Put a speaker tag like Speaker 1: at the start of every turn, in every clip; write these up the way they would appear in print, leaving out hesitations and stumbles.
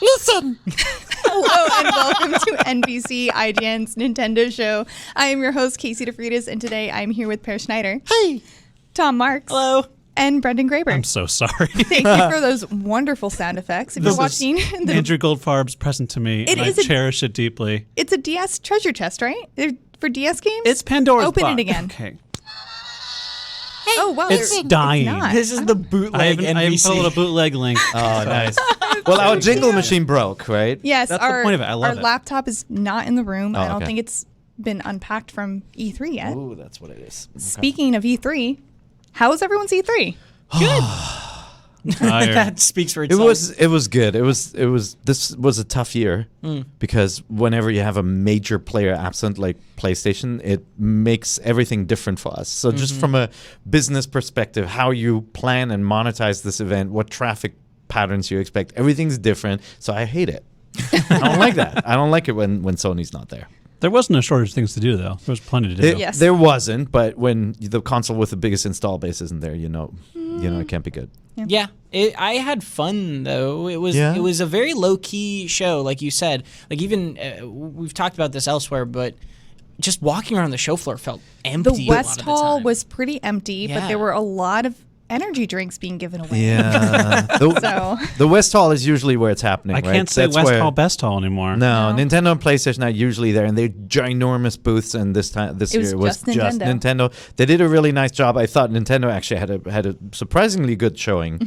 Speaker 1: Listen.
Speaker 2: Hello and welcome to NVC IGN's Nintendo Show. I am your host, Casey DeFreitas, and today I'm here with Per Schneider.
Speaker 1: Hey.
Speaker 2: Tom Marks.
Speaker 3: Hello.
Speaker 2: And Brendan Graber.
Speaker 4: I'm so sorry.
Speaker 2: Thank you for those wonderful sound effects. If you're watching the
Speaker 4: Andrew Goldfarb's present to me, and I cherish it deeply.
Speaker 2: It's a DS treasure chest, right? They're for DS games?
Speaker 4: It's Pandora's
Speaker 2: Open
Speaker 4: box.
Speaker 2: it again.
Speaker 4: Okay.
Speaker 2: Oh, well,
Speaker 4: It's dying.
Speaker 2: not.
Speaker 3: This is the bootleg
Speaker 4: I haven't put a little bootleg link.
Speaker 3: Oh, nice. Well, our jingle machine broke, right?
Speaker 2: Yes,
Speaker 4: That's the point of it. I love
Speaker 2: our
Speaker 4: it.
Speaker 2: laptop is not in the room.
Speaker 3: Oh,
Speaker 2: I don't
Speaker 3: okay.
Speaker 2: think it's been unpacked from E3 yet.
Speaker 3: Ooh, that's what it is. Okay.
Speaker 2: Speaking of E3, how was everyone's E3?
Speaker 3: That speaks for itself.
Speaker 5: It was good. This was a tough year because whenever you have a major player absent like PlayStation, it makes everything different for us. So just from a business perspective, how you plan and monetize this event, what traffic patterns you expect, everything's different. So I hate it. I don't like that. I don't like it when Sony's not there.
Speaker 4: There wasn't a shortage of things to do, though. There was plenty to do.
Speaker 2: Yes.
Speaker 5: There wasn't, but when the console with the biggest install base isn't there, you know it can't be good.
Speaker 3: Yeah, I had fun though. It was a very low key show, like you said. Like even we've talked about this elsewhere, but just walking around the show floor felt empty.
Speaker 2: The West
Speaker 3: a lot of
Speaker 2: Hall
Speaker 3: the time.
Speaker 2: was pretty empty, but
Speaker 3: Yeah.
Speaker 2: there were a lot of energy drinks being given away.
Speaker 5: Yeah.
Speaker 2: So
Speaker 5: The West Hall is usually where it's happening,
Speaker 4: I
Speaker 5: right?
Speaker 4: can't say
Speaker 5: That's
Speaker 4: West
Speaker 5: where-
Speaker 4: Hall, Best Hall anymore.
Speaker 5: No, Nintendo and PlayStation are usually there, and they're ginormous booths. And this year it was just Nintendo. They did a really nice job. I thought Nintendo actually had a surprisingly good showing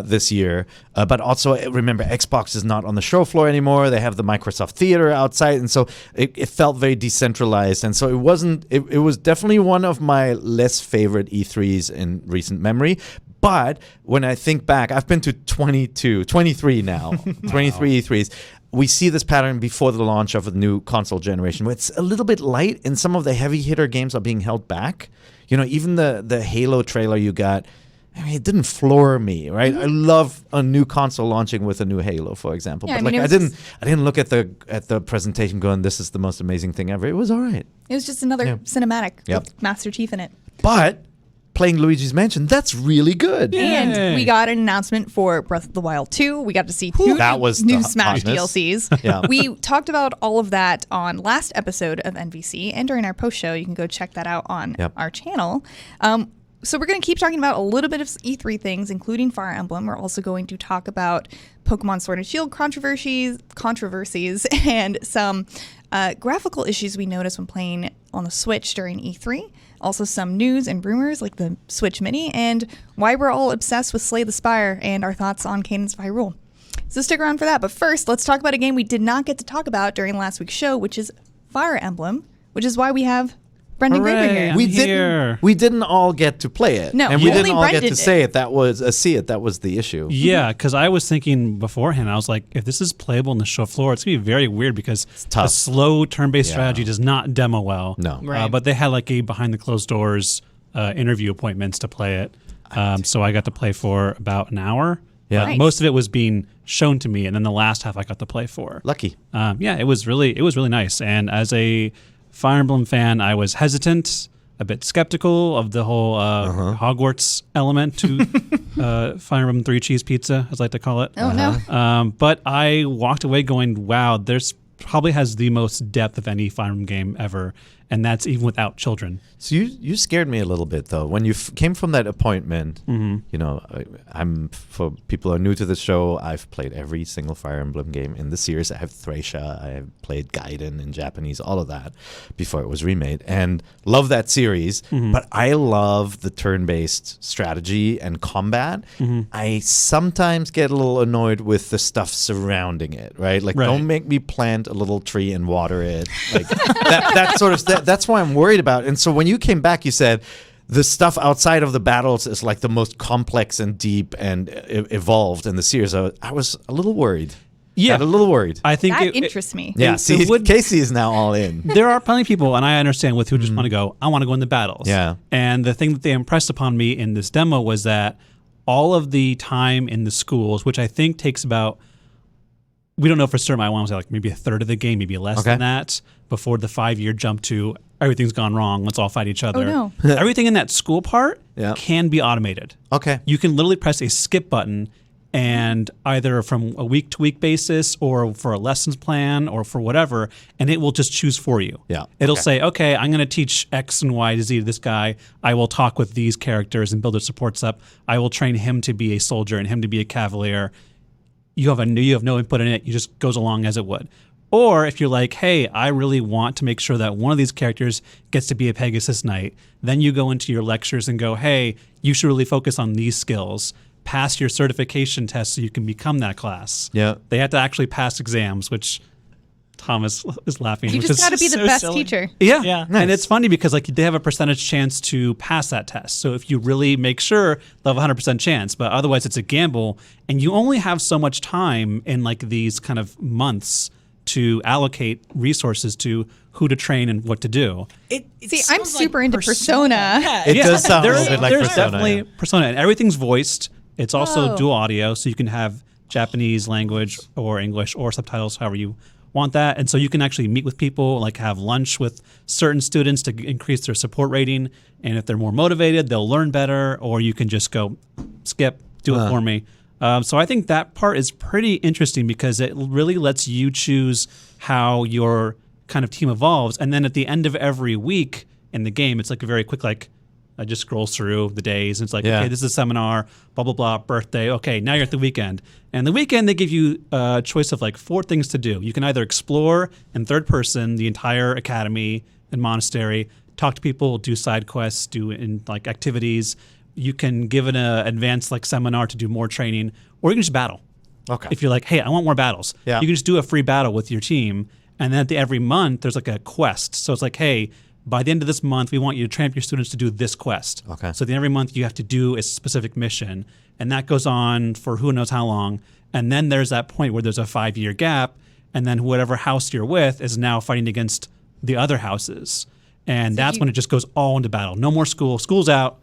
Speaker 5: this year. But also, remember, Xbox is not on the show floor anymore. They have the Microsoft Theater outside, and so it felt very decentralized. And so it wasn't. It was definitely one of my less favorite E3s in recent memory. But when I think back, I've been to 23 now, 23 E3s. We see this pattern before the launch of a new console generation where it's a little bit light and some of the heavy hitter games are being held back. You know, even the Halo trailer you got, I mean, it didn't floor me, right? I love a new console launching with a new Halo, for example.
Speaker 2: Yeah,
Speaker 5: but
Speaker 2: I mean,
Speaker 5: I didn't look at the presentation going, this is the most amazing thing ever. It was all right.
Speaker 2: it was just another cinematic
Speaker 5: Yep.
Speaker 2: with Master Chief in it.
Speaker 5: But playing Luigi's Mansion, that's really good.
Speaker 2: And we got an announcement for Breath of the Wild 2. We got to see two
Speaker 5: That was
Speaker 2: new
Speaker 5: the
Speaker 2: Smash
Speaker 5: hotness.
Speaker 2: DLCs.
Speaker 5: Yeah.
Speaker 2: We talked about all of that on last episode of NVC and during our post show. You can go check that out on our channel. So we're going to keep talking about a little bit of E3 things, including Fire Emblem. We're also going to talk about Pokemon Sword and Shield controversies, and some graphical issues we noticed when playing on the Switch during E3. Also some news and rumors like the Switch Mini, and why we're all obsessed with Slay the Spire and our thoughts on Cadence of Hyrule. So stick around for that. But first, let's talk about a game we did not get to talk about during last week's show, which is Fire Emblem, which is why we have Brendan Graber
Speaker 4: Hooray,
Speaker 2: here.
Speaker 4: I'm
Speaker 5: We didn't all get to play it.
Speaker 2: No,
Speaker 5: and we
Speaker 2: only
Speaker 5: didn't all
Speaker 2: Brendan
Speaker 5: get to
Speaker 2: did.
Speaker 5: say it. That was see it. That was the issue.
Speaker 4: Yeah, because I was thinking beforehand, I was like, if this is playable on the show floor, it's going to be very weird because
Speaker 5: tough.
Speaker 4: a slow turn-based
Speaker 5: Yeah.
Speaker 4: strategy does not demo well.
Speaker 5: No.
Speaker 3: Right.
Speaker 4: But they had like a behind-the-closed-doors interview appointments to play it. So I got to play for about an hour.
Speaker 5: Yeah.
Speaker 2: Nice.
Speaker 4: Most of it was being shown to me, and then the last half I got to play for.
Speaker 5: Lucky.
Speaker 4: Yeah, it was really nice. And as a Fire Emblem fan, I was hesitant, a bit skeptical of the whole Hogwarts element to Fire Emblem 3 Cheese Pizza, as I like to call it.
Speaker 2: Oh, no.
Speaker 4: But I walked away going, wow, there's probably has the most depth of any Fire Emblem game ever, and that's even without children.
Speaker 5: So you scared me a little bit though when you came from that appointment. You know, I'm for people who are new to the show. I've played every single Fire Emblem game in the series. I have Thracia. I have played Gaiden in Japanese, all of that before it was remade, and love that series. But I love the turn-based strategy and combat. I sometimes get a little annoyed with the stuff surrounding it. Right, like don't make me plant a little tree and water it. Like that sort of stuff. That's what I'm worried about. And so when you came back, you said the stuff outside of the battles is like the most complex and deep and evolved in the series. I was a little worried.
Speaker 4: Yeah,
Speaker 5: a little worried.
Speaker 4: I think
Speaker 2: That interests me.
Speaker 5: Yeah, see,
Speaker 4: would-
Speaker 5: Casey is now all in.
Speaker 4: there are plenty of people, and I understand with who just want to go, I want to go in the battles.
Speaker 5: Yeah.
Speaker 4: And the thing that they impressed upon me in this demo was that all of the time in the schools, which I think takes about, we don't know for certain, I want to say like maybe a third of the game, maybe less than that, before the 5-year jump to everything's gone wrong, let's all fight each other.
Speaker 2: Oh,
Speaker 4: Everything in that school part
Speaker 5: Yeah.
Speaker 4: can be automated.
Speaker 5: Okay.
Speaker 4: You can literally press a skip button and either from a week-to-week basis or for a lessons plan or for whatever, and it will just choose for you.
Speaker 5: Yeah.
Speaker 4: It'll say, okay, I'm going to teach X and Y to Z to this guy. I will talk with these characters and build their supports up. I will train him to be a soldier and him to be a cavalier. You have no input in it. It just goes along as it would. Or if you're like, hey, I really want to make sure that one of these characters gets to be a Pegasus Knight, then you go into your lectures and go, hey, you should really focus on these skills. Pass your certification test so you can become that class.
Speaker 5: Yeah.
Speaker 4: They have to actually pass exams, which Thomas is laughing.
Speaker 2: You just got to be the best teacher.
Speaker 4: Yeah.
Speaker 5: Nice.
Speaker 4: And it's funny because like they have a percentage chance to pass that test. So if you really make sure, they'll have a 100% chance. But otherwise, it's a gamble. And you only have so much time in like these kind of months to allocate resources to who to train and what to do.
Speaker 2: See, I'm super into Persona.
Speaker 3: Yeah.
Speaker 5: It does sound a little bit like
Speaker 4: there's
Speaker 5: Persona.
Speaker 4: definitely Persona, and everything's voiced. It's also dual audio, so you can have Japanese language or English or subtitles, however you want that. And so you can actually meet with people, like have lunch with certain students to increase their support rating. And if they're more motivated, they'll learn better, or you can just go, skip, do it for me. So I think that part is pretty interesting because it really lets you choose how your kind of team evolves. And then at the end of every week in the game, it's like a very quick, like, I just scrolls through the days. And it's like, okay, this is a seminar, blah, blah, blah, birthday. Okay, now you're at the weekend. And the weekend, they give you a choice of like 4 things to do. You can either explore in third person the entire academy and monastery, talk to people, do side quests, do like activities. You can give an advanced like seminar to do more training, or you can just battle.
Speaker 5: Okay.
Speaker 4: If you're like, hey, I want more battles. You can just do a free battle with your team. And then every month, there's like a quest. So it's like, hey, by the end of this month, we want you to train up your students to do this quest.
Speaker 5: Okay.
Speaker 4: So at the end of every month, you have to do a specific mission. And that goes on for who knows how long. And then there's that point where there's a 5-year gap. And then whatever house you're with is now fighting against the other houses. And that's when it just goes all into battle. No more school. School's out.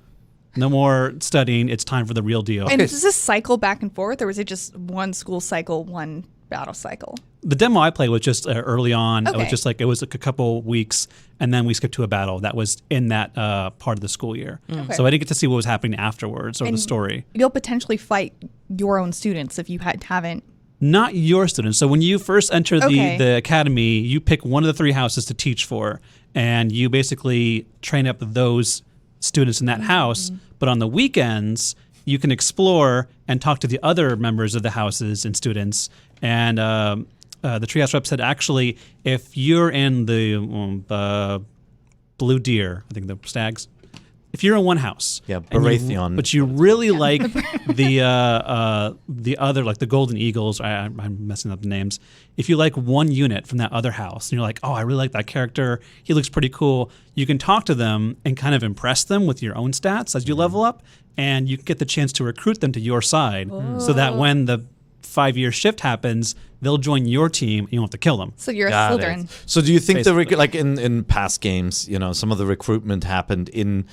Speaker 4: No more studying. It's time for the real deal.
Speaker 2: And does this cycle back and forth, or was it just one school cycle, one battle cycle?
Speaker 4: The demo I played was just early on.
Speaker 2: Okay.
Speaker 4: It was just like, it was like a couple weeks, and then we skipped to a battle that was in that part of the school year. Okay. So I didn't get to see what was happening afterwards or the story.
Speaker 2: You'll potentially fight your own students if you haven't.
Speaker 4: Not your students. So when you first enter the academy, you pick one of the 3 houses to teach for, and you basically train up those students in that house. But on the weekends, you can explore and talk to the other members of the houses and students. And the treehouse rep said, actually, if you're in the blue deer, I think the stags, if you're in one house,
Speaker 5: Baratheon,
Speaker 4: but you really like the other, like the golden eagles, I'm messing up the names. If you like one unit from that other house, and you're like, oh, I really like that character, he looks pretty cool, you can talk to them and kind of impress them with your own stats as you level up, and you get the chance to recruit them to your side, so that when the 5-year shift happens, they'll join your team and you don't have to kill them.
Speaker 2: So you're a Slytherin.
Speaker 5: So do you think like in past games, some of the recruitment happened in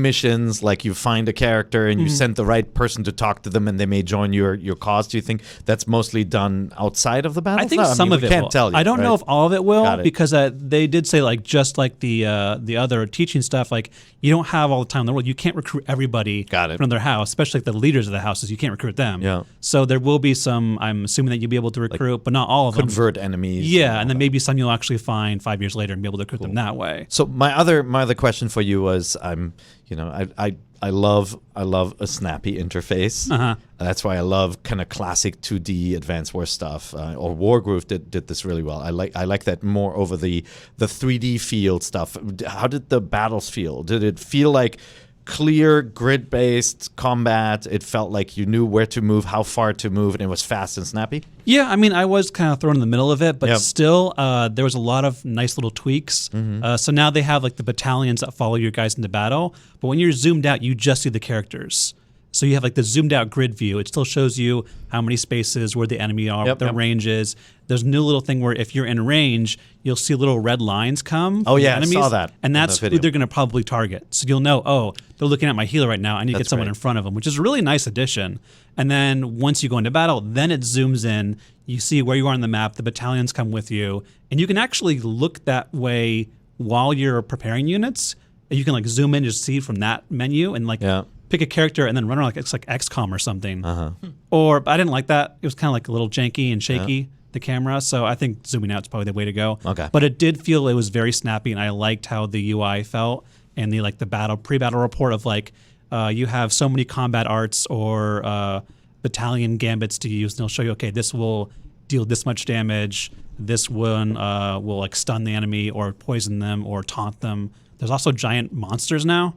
Speaker 5: missions, like you find a character and you send the right person to talk to them and they may join your cause? Do you think that's mostly done outside of the battle?
Speaker 4: I think some of it
Speaker 5: can't
Speaker 4: will.
Speaker 5: tell you,
Speaker 4: I don't know if all of it will, because they did say, like, just like the other teaching stuff, like, you don't have all the time in the world. You can't recruit everybody from their house, especially like the leaders of the houses. You can't recruit them.
Speaker 5: Yeah.
Speaker 4: So there will be some, I'm assuming that you'll be able to recruit, but not all of them.
Speaker 5: Convert enemies.
Speaker 4: Yeah, and then maybe some you'll actually find 5 years later and be able to recruit them that way.
Speaker 5: So my other question for you was, I love a snappy interface. That's why I love kind of classic 2D Advance Wars stuff. Or Wargroove did this really well. I like that more over the 3D field stuff. How did the battles feel? Did it feel like clear grid-based combat? It felt like you knew where to move, how far to move, and it was fast and snappy?
Speaker 4: Yeah, I mean, I was kind of thrown in the middle of it, but still, there was a lot of nice little tweaks. So now they have like the battalions that follow your guys into battle, but when you're zoomed out, you just see the characters. So you have like the zoomed out grid view. It still shows you how many spaces, where the enemy are, what their range is. There's a new little thing where if you're in range, you'll see little red lines come.
Speaker 5: Oh yeah,
Speaker 4: enemies,
Speaker 5: I saw that.
Speaker 4: And that's who they're going to probably target. So you'll know, oh, they're looking at my healer right now. I need to get someone in front of them, which is a really nice addition. And then once you go into battle, then it zooms in. You see where you are on the map. The battalions come with you. And you can actually look that way while you're preparing units. You can like zoom in, just see from that menu and like pick a character and then run around like it's like XCOM or something. But I didn't like that. It was kind of like a little janky and shaky, the camera. So I think zooming out is probably the way to go.
Speaker 5: Okay.
Speaker 4: But it did feel it was very snappy, and I liked how the UI felt and the pre-battle report of you have so many combat arts or battalion gambits to use, and they'll show you, okay, this will deal this much damage. This one will stun the enemy or poison them or taunt them. There's also giant monsters now.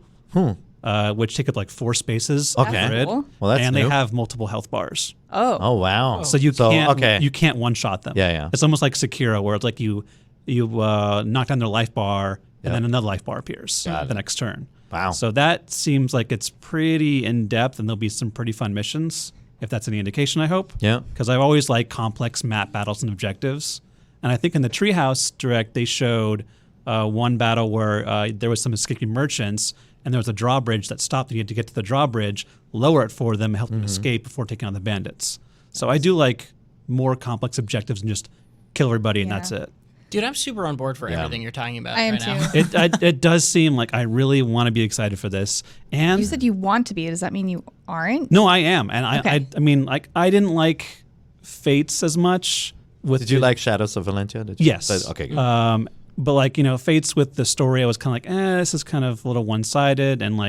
Speaker 4: Which take up 4 spaces on the grid.
Speaker 2: Cool.
Speaker 5: Well, that's
Speaker 4: and
Speaker 5: new.
Speaker 4: they have multiple health bars.
Speaker 5: Oh wow!
Speaker 4: So you can't one shot them.
Speaker 5: Yeah.
Speaker 4: It's almost like Sekiro, where it's like you knock down their life bar, and then another life bar appears the next turn.
Speaker 5: Wow!
Speaker 4: So that seems like it's pretty in depth, and there'll be some pretty fun missions, if that's any indication. I hope.
Speaker 5: Yeah.
Speaker 4: Because I've always liked complex map battles and objectives, and I think in the Treehouse Direct they showed one battle where there was some escaping merchants. And there was a drawbridge that stopped, and you had to get to the drawbridge, lower it for them, help them escape before taking on the bandits. So I do like more complex objectives than just kill everybody and that's it.
Speaker 3: Dude, I'm super on board for everything you're talking about
Speaker 2: I am
Speaker 3: now.
Speaker 4: It does seem like I really want to be excited for this. And
Speaker 2: You said you want to be. Does that mean you aren't?
Speaker 4: no, I am. And
Speaker 2: Okay.
Speaker 4: I mean, I didn't like Fates as much.
Speaker 5: Did you like Shadows of Valentia?
Speaker 4: Yes.
Speaker 5: Okay. Good.
Speaker 4: But Fates with the story, I was kind of this is kind of a little one-sided, and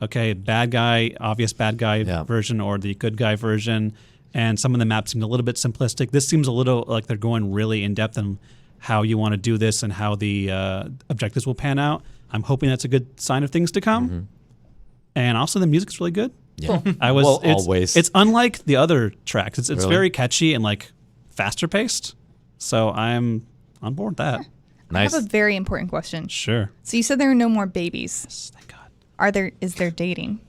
Speaker 4: okay, bad guy, obvious bad guy version or the good guy version, and some of the maps seemed a little bit simplistic. This seems a little like they're going really in depth in how you want to do this and how the objectives will pan out. I'm hoping that's a good sign of things to come. And also the music's really good.
Speaker 5: Yeah.
Speaker 4: Always. It's unlike the other tracks. It's
Speaker 5: Really?
Speaker 4: very catchy and faster paced. So I'm on board with that.
Speaker 5: Nice.
Speaker 2: I have a very important question.
Speaker 4: Sure.
Speaker 2: So you said there are no more babies.
Speaker 4: Yes, thank God.
Speaker 2: Is there dating?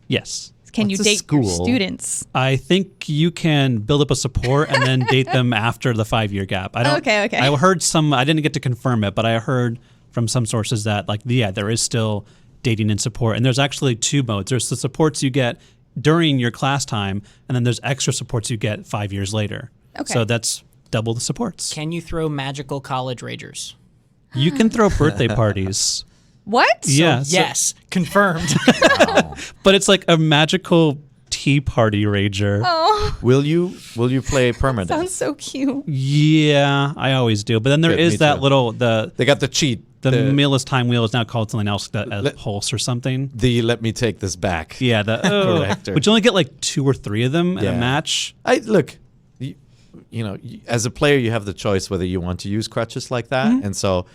Speaker 4: Yes.
Speaker 2: Can
Speaker 5: What's
Speaker 2: you
Speaker 5: a
Speaker 2: date your
Speaker 5: school?
Speaker 2: students?
Speaker 4: I think you can build up a support and then date them after the 5-year gap.
Speaker 2: Okay.
Speaker 4: I heard I didn't get to confirm it, but I heard from some sources that there is still dating and support. And there's actually 2 modes. There's the supports you get during your class time, and then there's extra supports you get 5 years later.
Speaker 2: Okay.
Speaker 4: So that's double the supports.
Speaker 3: Can you throw magical college ragers?
Speaker 4: You can throw birthday parties.
Speaker 2: What?
Speaker 4: Yeah.
Speaker 3: Yes, confirmed.
Speaker 4: But it's like a magical tea party rager.
Speaker 2: Oh,
Speaker 5: Will you play permanent?
Speaker 2: sounds so cute.
Speaker 4: Yeah, I always do. But then there
Speaker 5: Good,
Speaker 4: is
Speaker 5: me
Speaker 4: that
Speaker 5: too.
Speaker 4: little
Speaker 5: They got the cheat.
Speaker 4: the mealless time wheel is now called something else, a pulse or something.
Speaker 5: The let me take this back.
Speaker 4: Yeah,
Speaker 5: Corrector.
Speaker 4: but you only get 2 or 3 of them in a match.
Speaker 5: As a player, you have the choice whether you want to use crutches like that, and so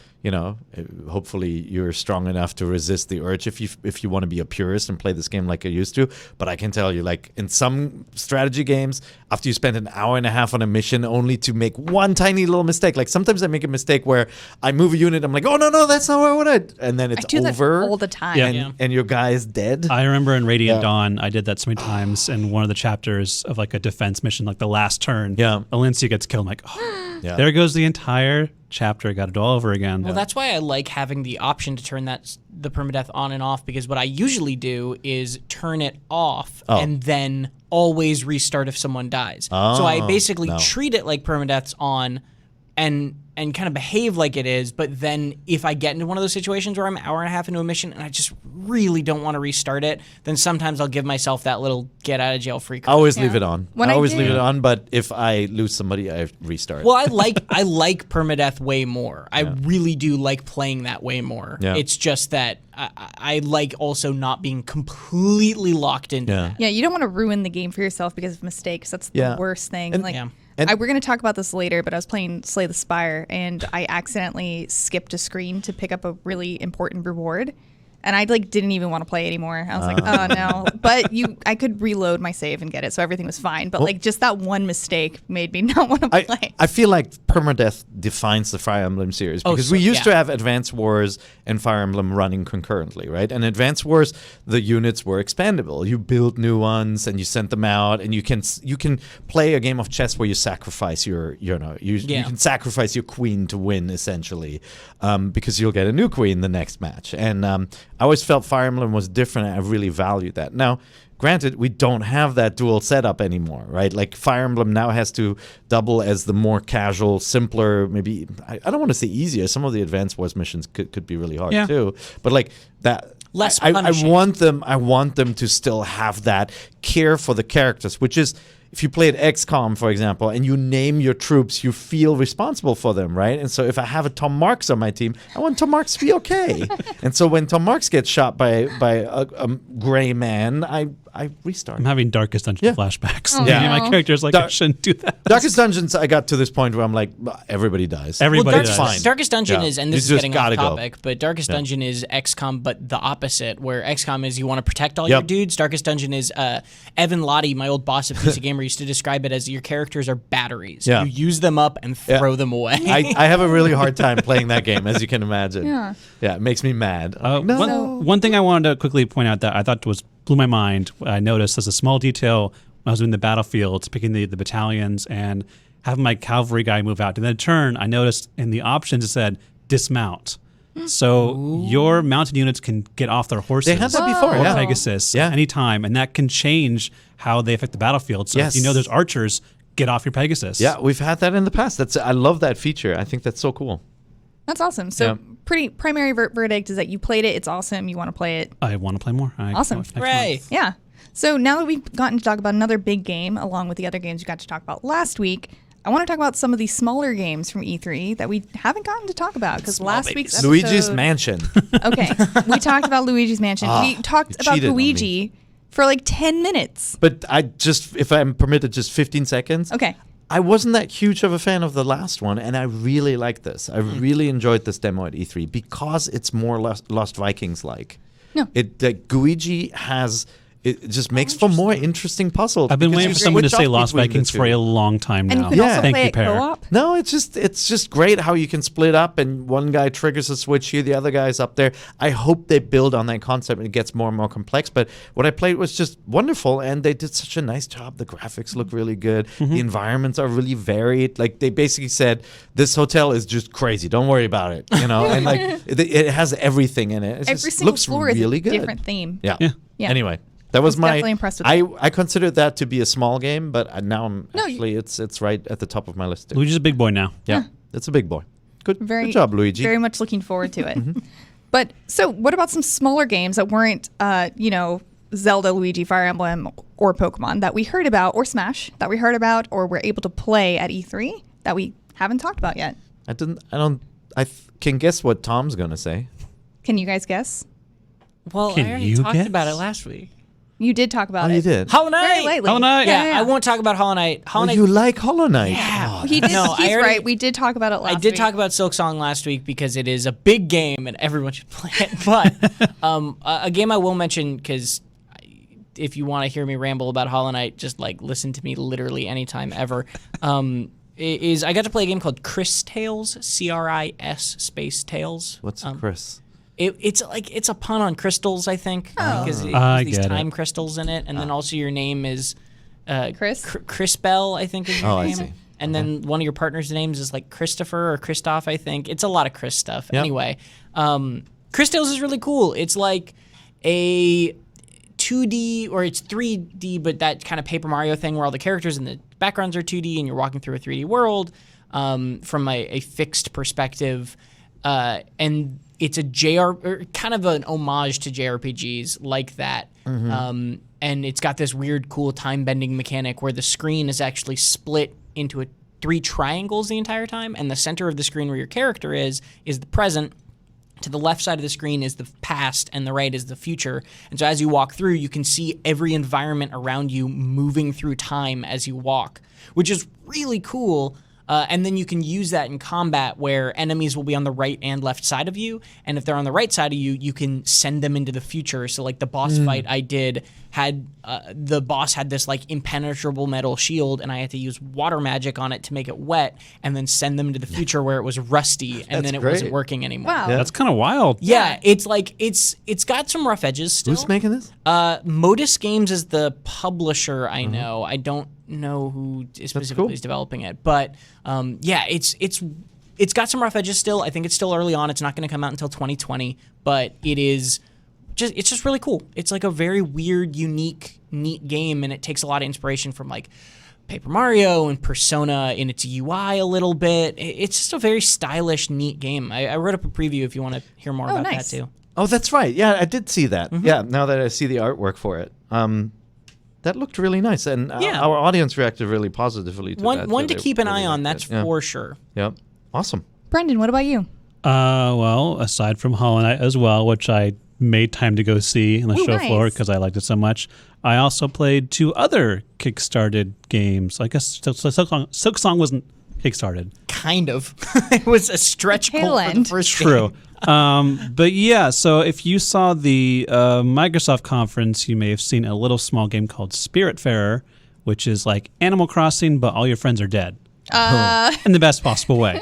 Speaker 5: hopefully you're strong enough to resist the urge if you want to be a purist and play this game like I used to. But I can tell you, in some strategy games, after you spend an hour and a half on a mission only to make one tiny little mistake, sometimes I make a mistake where I move a unit, I'm like, oh no, that's not what I wanted, and then it's
Speaker 2: I do
Speaker 5: over
Speaker 2: that all the time.
Speaker 4: Yeah.
Speaker 5: and your guy is dead.
Speaker 4: I remember in Radiant Dawn, I did that so many times in one of the chapters of a defense mission, the last turn.
Speaker 5: Yeah.
Speaker 4: Alencia gets killed. I'm like, there goes the entire chapter. I got it all over again.
Speaker 3: Well, that's why I like having the option to turn the permadeath on and off, because what I usually do is turn it off and then always restart if someone dies. So I basically treat it like permadeath's on and kind of behave like it is, but then if I get into one of those situations where I'm an hour and a half into a mission and I just really don't want to restart it, then sometimes I'll give myself that little get out of jail free card.
Speaker 5: I always leave it on.
Speaker 2: When
Speaker 5: I
Speaker 2: I
Speaker 5: always
Speaker 2: did-
Speaker 5: leave it on, but if I lose somebody, I restart.
Speaker 3: Well, I like permadeath way more. I really do like playing that way more.
Speaker 5: Yeah.
Speaker 3: It's just that I like also not being completely locked into that.
Speaker 2: Yeah, you don't want to ruin the game for yourself because of mistakes. That's the worst thing.
Speaker 5: And-
Speaker 2: We're going to talk about this later, but I was playing Slay the Spire, and I accidentally skipped a screen to pick up a really important reward. And I didn't even want to play anymore. I was like, oh no. But I could reload my save and get it, so everything was fine. But just that one mistake made me not want to play.
Speaker 5: I feel like permadeath defines the Fire Emblem series because we used to have Advance Wars and Fire Emblem running concurrently, right? And Advance Wars, the units were expandable. You build new ones and you sent them out, and you can play a game of chess where you sacrifice you can sacrifice your queen to win essentially, because you'll get a new queen the next match. And I always felt Fire Emblem was different, and I really valued that. Now, granted, we don't have that dual setup anymore, right? Fire Emblem now has to double as the more casual, simpler, maybe, I don't want to say easier. Some of the Advance Wars missions could be really hard too. But that,
Speaker 3: Less
Speaker 5: I
Speaker 3: punishing.
Speaker 5: want them to still have that care for the characters, which is if you played XCOM, for example, and you name your troops, you feel responsible for them, right? And so if I have a Tom Marks on my team, I want Tom Marks to be okay. And so when Tom Marks gets shot by a gray man, I restart.
Speaker 4: I'm having Darkest Dungeon flashbacks.
Speaker 2: Oh, yeah.
Speaker 4: My character's like, I shouldn't do that.
Speaker 5: Darkest Dungeons, I got to this point where I'm like, everybody dies.
Speaker 4: Everybody dies.
Speaker 5: Fine.
Speaker 3: Darkest Dungeon is, and this is getting off topic, but Darkest
Speaker 5: Yeah.
Speaker 3: Dungeon is XCOM, but the opposite, where XCOM is you want to protect all your dudes. Darkest Dungeon is Evan Lottie, my old boss at PC Gamer, used to describe it as your characters are batteries.
Speaker 5: Yeah.
Speaker 3: You use them up and throw them away.
Speaker 5: I have a really hard time playing that game, as you can imagine.
Speaker 2: Yeah.
Speaker 5: Yeah, it makes me mad.
Speaker 4: One thing I wanted to quickly point out that I thought blew my mind. I noticed as a small detail when I was doing the battlefields, picking the battalions and having my cavalry guy move out. And then turn, I noticed in the options it said dismount. So your mounted units can get off their horses.
Speaker 5: They had that before,
Speaker 4: or
Speaker 5: yeah.
Speaker 4: Pegasus anytime, and that can change how they affect the battlefield. So if you know there's archers, get off your Pegasus.
Speaker 5: Yeah, we've had that in the past. I love that feature. I think that's so cool.
Speaker 2: That's awesome. So pretty primary verdict is that you played it. It's awesome. You want to play it.
Speaker 4: I want to play more.
Speaker 2: Awesome.
Speaker 3: Hooray.
Speaker 2: Yeah. So now that we've gotten to talk about another big game, along with the other games we got to talk about last week, I want to talk about some of these smaller games from E3 that we haven't gotten to talk about because last week's episode,
Speaker 5: Luigi's Mansion.
Speaker 2: Okay, we talked about Luigi's Mansion. We talked about Luigi for like 10 minutes.
Speaker 5: But if I'm permitted, just 15 seconds.
Speaker 2: Okay.
Speaker 5: I wasn't that huge of a fan of the last one, and I really like this. I really enjoyed this demo at E3 because it's more Lost Vikings-like.
Speaker 2: No.
Speaker 5: Luigi has... It just makes for more interesting puzzles.
Speaker 4: I've been waiting for someone to say Lost Vikings for a long time now.
Speaker 2: And you can also play it co-op?
Speaker 5: No, it's just great how you can split up and one guy triggers a switch here, the other guy's up there. I hope they build on that concept and it gets more and more complex. But what I played was just wonderful, and they did such a nice job. The graphics look really good. Mm-hmm. The environments are really varied. Like they basically said, this hotel is just crazy. Don't worry about it. You know, and like it has everything in it.
Speaker 2: Every single floor
Speaker 5: really
Speaker 2: is a different theme.
Speaker 5: Yeah. Anyway. That was
Speaker 2: definitely impressed with
Speaker 5: I considered that to be a small game, but now it's right at the top of my list.
Speaker 4: Luigi's a big boy now.
Speaker 5: Yeah. It's a big boy. Good job, Luigi.
Speaker 2: Very much looking forward to it. But so what about some smaller games that weren't, Zelda, Luigi, Fire Emblem, or Pokemon that we heard about, or Smash that we heard about, or were able to play at E3 that we haven't talked about yet?
Speaker 5: I can guess what Tom's going to say.
Speaker 2: Can you guys guess?
Speaker 3: Well, I already talked about it last week.
Speaker 2: You did talk about it.
Speaker 5: Oh, you did?
Speaker 3: Hollow Knight.
Speaker 2: Very lightly.
Speaker 4: Hollow Knight.
Speaker 3: Yeah, I won't talk about Hollow Knight.
Speaker 5: You like Hollow Knight?
Speaker 3: Yeah.
Speaker 2: He did. He's right. We did talk about it last week.
Speaker 3: I did talk about Silk Song last week because it is a big game and everyone should play it. But a game I will mention, because if you want to hear me ramble about Hollow Knight, just like listen to me literally anytime ever. Is I got to play a game called Chris Tales, CRIS space Tales.
Speaker 5: What's Chris?
Speaker 3: It's a pun on crystals, I think, because it has these time crystals in it, and then also your name is
Speaker 2: Chris?
Speaker 3: Chris Bell, I think is your name.
Speaker 5: I see.
Speaker 3: And then one of your partner's names is like Christopher or Christoph, I think. It's a lot of Chris stuff. Yep. Anyway, Chris Tales is really cool. It's like a 2D, or it's 3D, but that kind of Paper Mario thing where all the characters and the backgrounds are 2D and you're walking through a 3D world from a fixed perspective. And it's a kind of an homage to JRPGs like that. Mm-hmm. And it's got this weird, cool time-bending mechanic where the screen is actually split into 3 triangles the entire time, and the center of the screen where your character is the present. To the left side of the screen is the past, and the right is the future. And so as you walk through, you can see every environment around you moving through time as you walk, which is really cool. And then you can use that in combat where enemies will be on the right and left side of you. And if they're on the right side of you, you can send them into the future. So like the boss fight I did the boss had this like impenetrable metal shield, and I had to use water magic on it to make it wet and then send them into the future where it was rusty and then it wasn't working anymore.
Speaker 2: Wow.
Speaker 4: Yeah. That's kind of wild.
Speaker 3: Yeah, it's like it's got some rough edges still.
Speaker 5: Who's making this?
Speaker 3: Modus Games is the publisher, I know. I don't know who specifically is developing it, but it's got some rough edges still. I think it's still early on. It's not going to come out until 2020, but it's just really cool. It's like a very weird, unique, neat game, and it takes a lot of inspiration from like Paper Mario and Persona in its UI a little bit. It's just a very stylish, neat game. I wrote up a preview if you want to hear more about that too.
Speaker 5: Oh, that's right. Yeah, I did see that. Mm-hmm. Yeah, now that I see the artwork for it. That looked really nice, and our audience reacted really positively to that.
Speaker 3: One to keep an eye on, that's for sure.
Speaker 5: Yep. Awesome.
Speaker 2: Brendan, what about you?
Speaker 4: Well, aside from Hollow Knight as well, which I made time to go see on the show floor because I liked it so much, I also played 2 other Kickstarted games. I guess Silksong wasn't Kickstarted.
Speaker 3: Kind of. It was a stretch goal for the first
Speaker 4: True.
Speaker 3: game.
Speaker 4: But yeah, so if you saw the Microsoft conference, you may have seen a little small game called Spiritfarer, which is like Animal Crossing, but all your friends are dead. In the best possible way.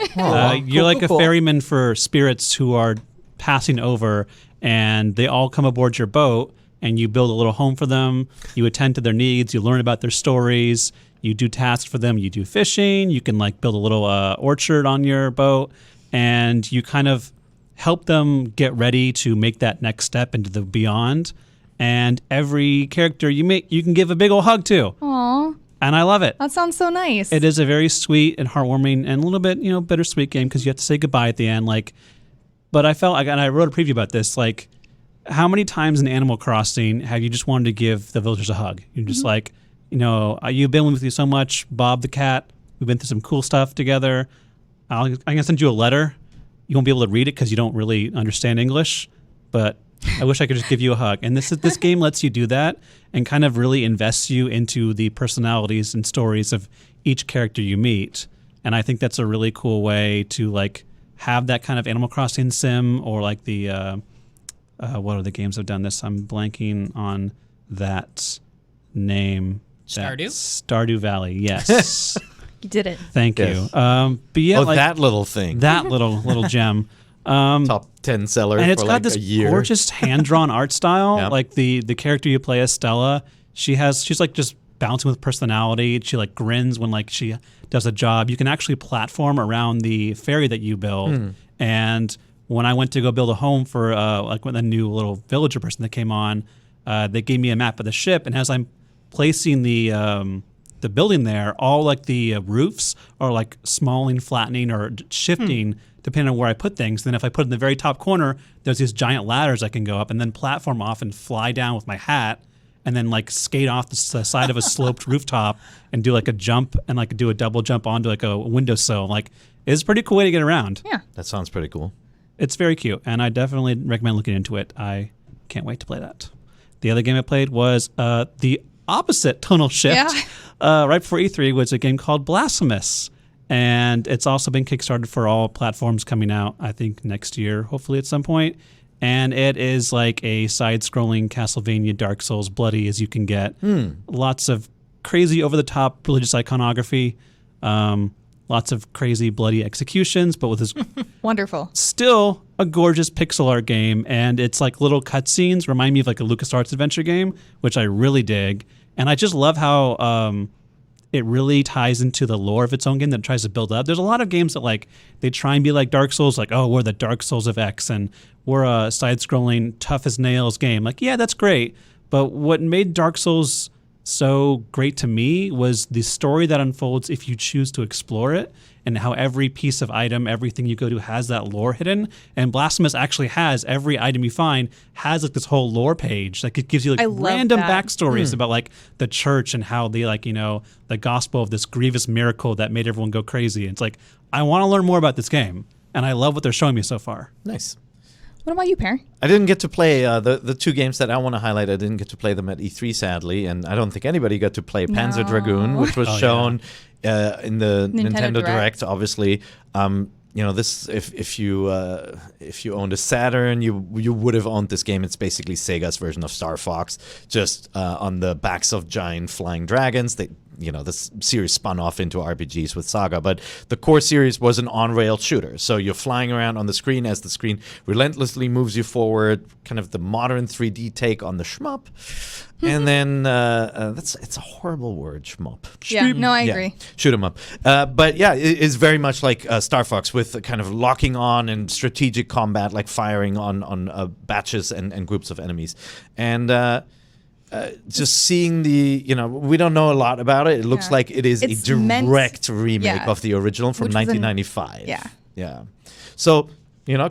Speaker 4: You're like a ferryman for spirits who are passing over, and they all come aboard your boat, and you build a little home for them. You attend to their needs. You learn about their stories. You do tasks for them. You do fishing. You can like build a little orchard on your boat, and you kind of help them get ready to make that next step into the beyond. And every character you make, you can give a big old hug to.
Speaker 2: Aww.
Speaker 4: And I love it.
Speaker 2: That sounds so nice.
Speaker 4: It is a very sweet and heartwarming and a little bit, bittersweet game because you have to say goodbye at the end. But I felt like, and I wrote a preview about this, like, how many times in Animal Crossing have you just wanted to give the villagers a hug? You're just like, you've been with you so much, Bob the cat. We've been through some cool stuff together. I'm going to send you a letter. You won't be able to read it because you don't really understand English, but I wish I could just give you a hug. And this game lets you do that and kind of really invests you into the personalities and stories of each character you meet. And I think that's a really cool way to like have that kind of Animal Crossing sim, or like the what are the games that have done this? I'm blanking on that name. Stardew Valley. Yes.
Speaker 2: You did it.
Speaker 4: Thank you. But yeah,
Speaker 5: that little thing.
Speaker 4: That little gem.
Speaker 5: Top 10 seller
Speaker 4: and it's
Speaker 5: for
Speaker 4: got
Speaker 5: like
Speaker 4: this
Speaker 5: a year.
Speaker 4: Gorgeous hand-drawn art style.
Speaker 5: Yep.
Speaker 4: Like the character you play as, Stella, she's like just bouncing with personality. She like grins when like she does a job. You can actually platform around the ferry that you build. And when I went to go build a home for like a new little villager person that came on, they gave me a map of the ship, and as I'm placing the building there, all like the roofs are like smalling, flattening, or shifting depending on where I put things. Then if I put it in the very top corner, there's these giant ladders I can go up and then platform off and fly down with my hat, and then like skate off the side of a sloped rooftop and do like a jump and like do a double jump onto like a windowsill. Like, it's a pretty cool way to get around.
Speaker 2: Yeah,
Speaker 5: that sounds pretty cool.
Speaker 4: It's very cute, and I definitely recommend looking into it. I can't wait to play that. The other game I played was the opposite tonal shift. Right before E3 was a game called Blasphemous. And it's also been kickstarted for all platforms coming out, I think, next year, hopefully at some point. And it is like a side-scrolling Castlevania, Dark Souls, bloody as you can get. Lots of crazy, over-the-top religious iconography. Lots of crazy, bloody executions, but with this
Speaker 2: wonderful, still
Speaker 4: a gorgeous pixel art game. And it's like little cutscenes, remind me of like a LucasArts adventure game, which I really dig. And I just love how it really ties into the lore of its own game that it tries to build up. There's a lot of games that like they try and be like Dark Souls, like, oh, we're the Dark Souls of X, and we're a side-scrolling, tough as nails game. Like, yeah, that's great. But what made Dark Souls so great to me was the story that unfolds if you choose to explore it, and how every piece of item, everything you go to has that lore hidden. And Blasphemous actually has every item you find has like this whole lore page. Like, it gives you like random backstories about like the church and how they like, the gospel of this grievous miracle that made everyone go crazy. And it's like, I want to learn more about this game, and I love what they're showing me so far.
Speaker 5: Nice.
Speaker 2: What about you, Per?
Speaker 5: I didn't get to play the 2 games that I want to highlight. I didn't get to play them at E3, sadly, and I don't think anybody got to play Panzer Dragoon, which was shown in the Nintendo Direct, obviously. This if you owned a Saturn, you would have owned this game. It's basically Sega's version of Star Fox, just on the backs of giant flying dragons. This series spun off into RPGs with Saga, but the core series was an on-rail shooter. So you're flying around on the screen as the screen relentlessly moves you forward, kind of the modern 3D take on the shmup. And then it's a horrible word, shmup.
Speaker 2: Yeah, no, I agree.
Speaker 5: Shoot 'em up. But yeah, it's very much like Star Fox, with kind of locking on and strategic combat, like firing on batches and groups of enemies. And just seeing we don't know a lot about it. It looks like it's a direct remake of the original from 1995.
Speaker 2: Yeah.
Speaker 5: Yeah. So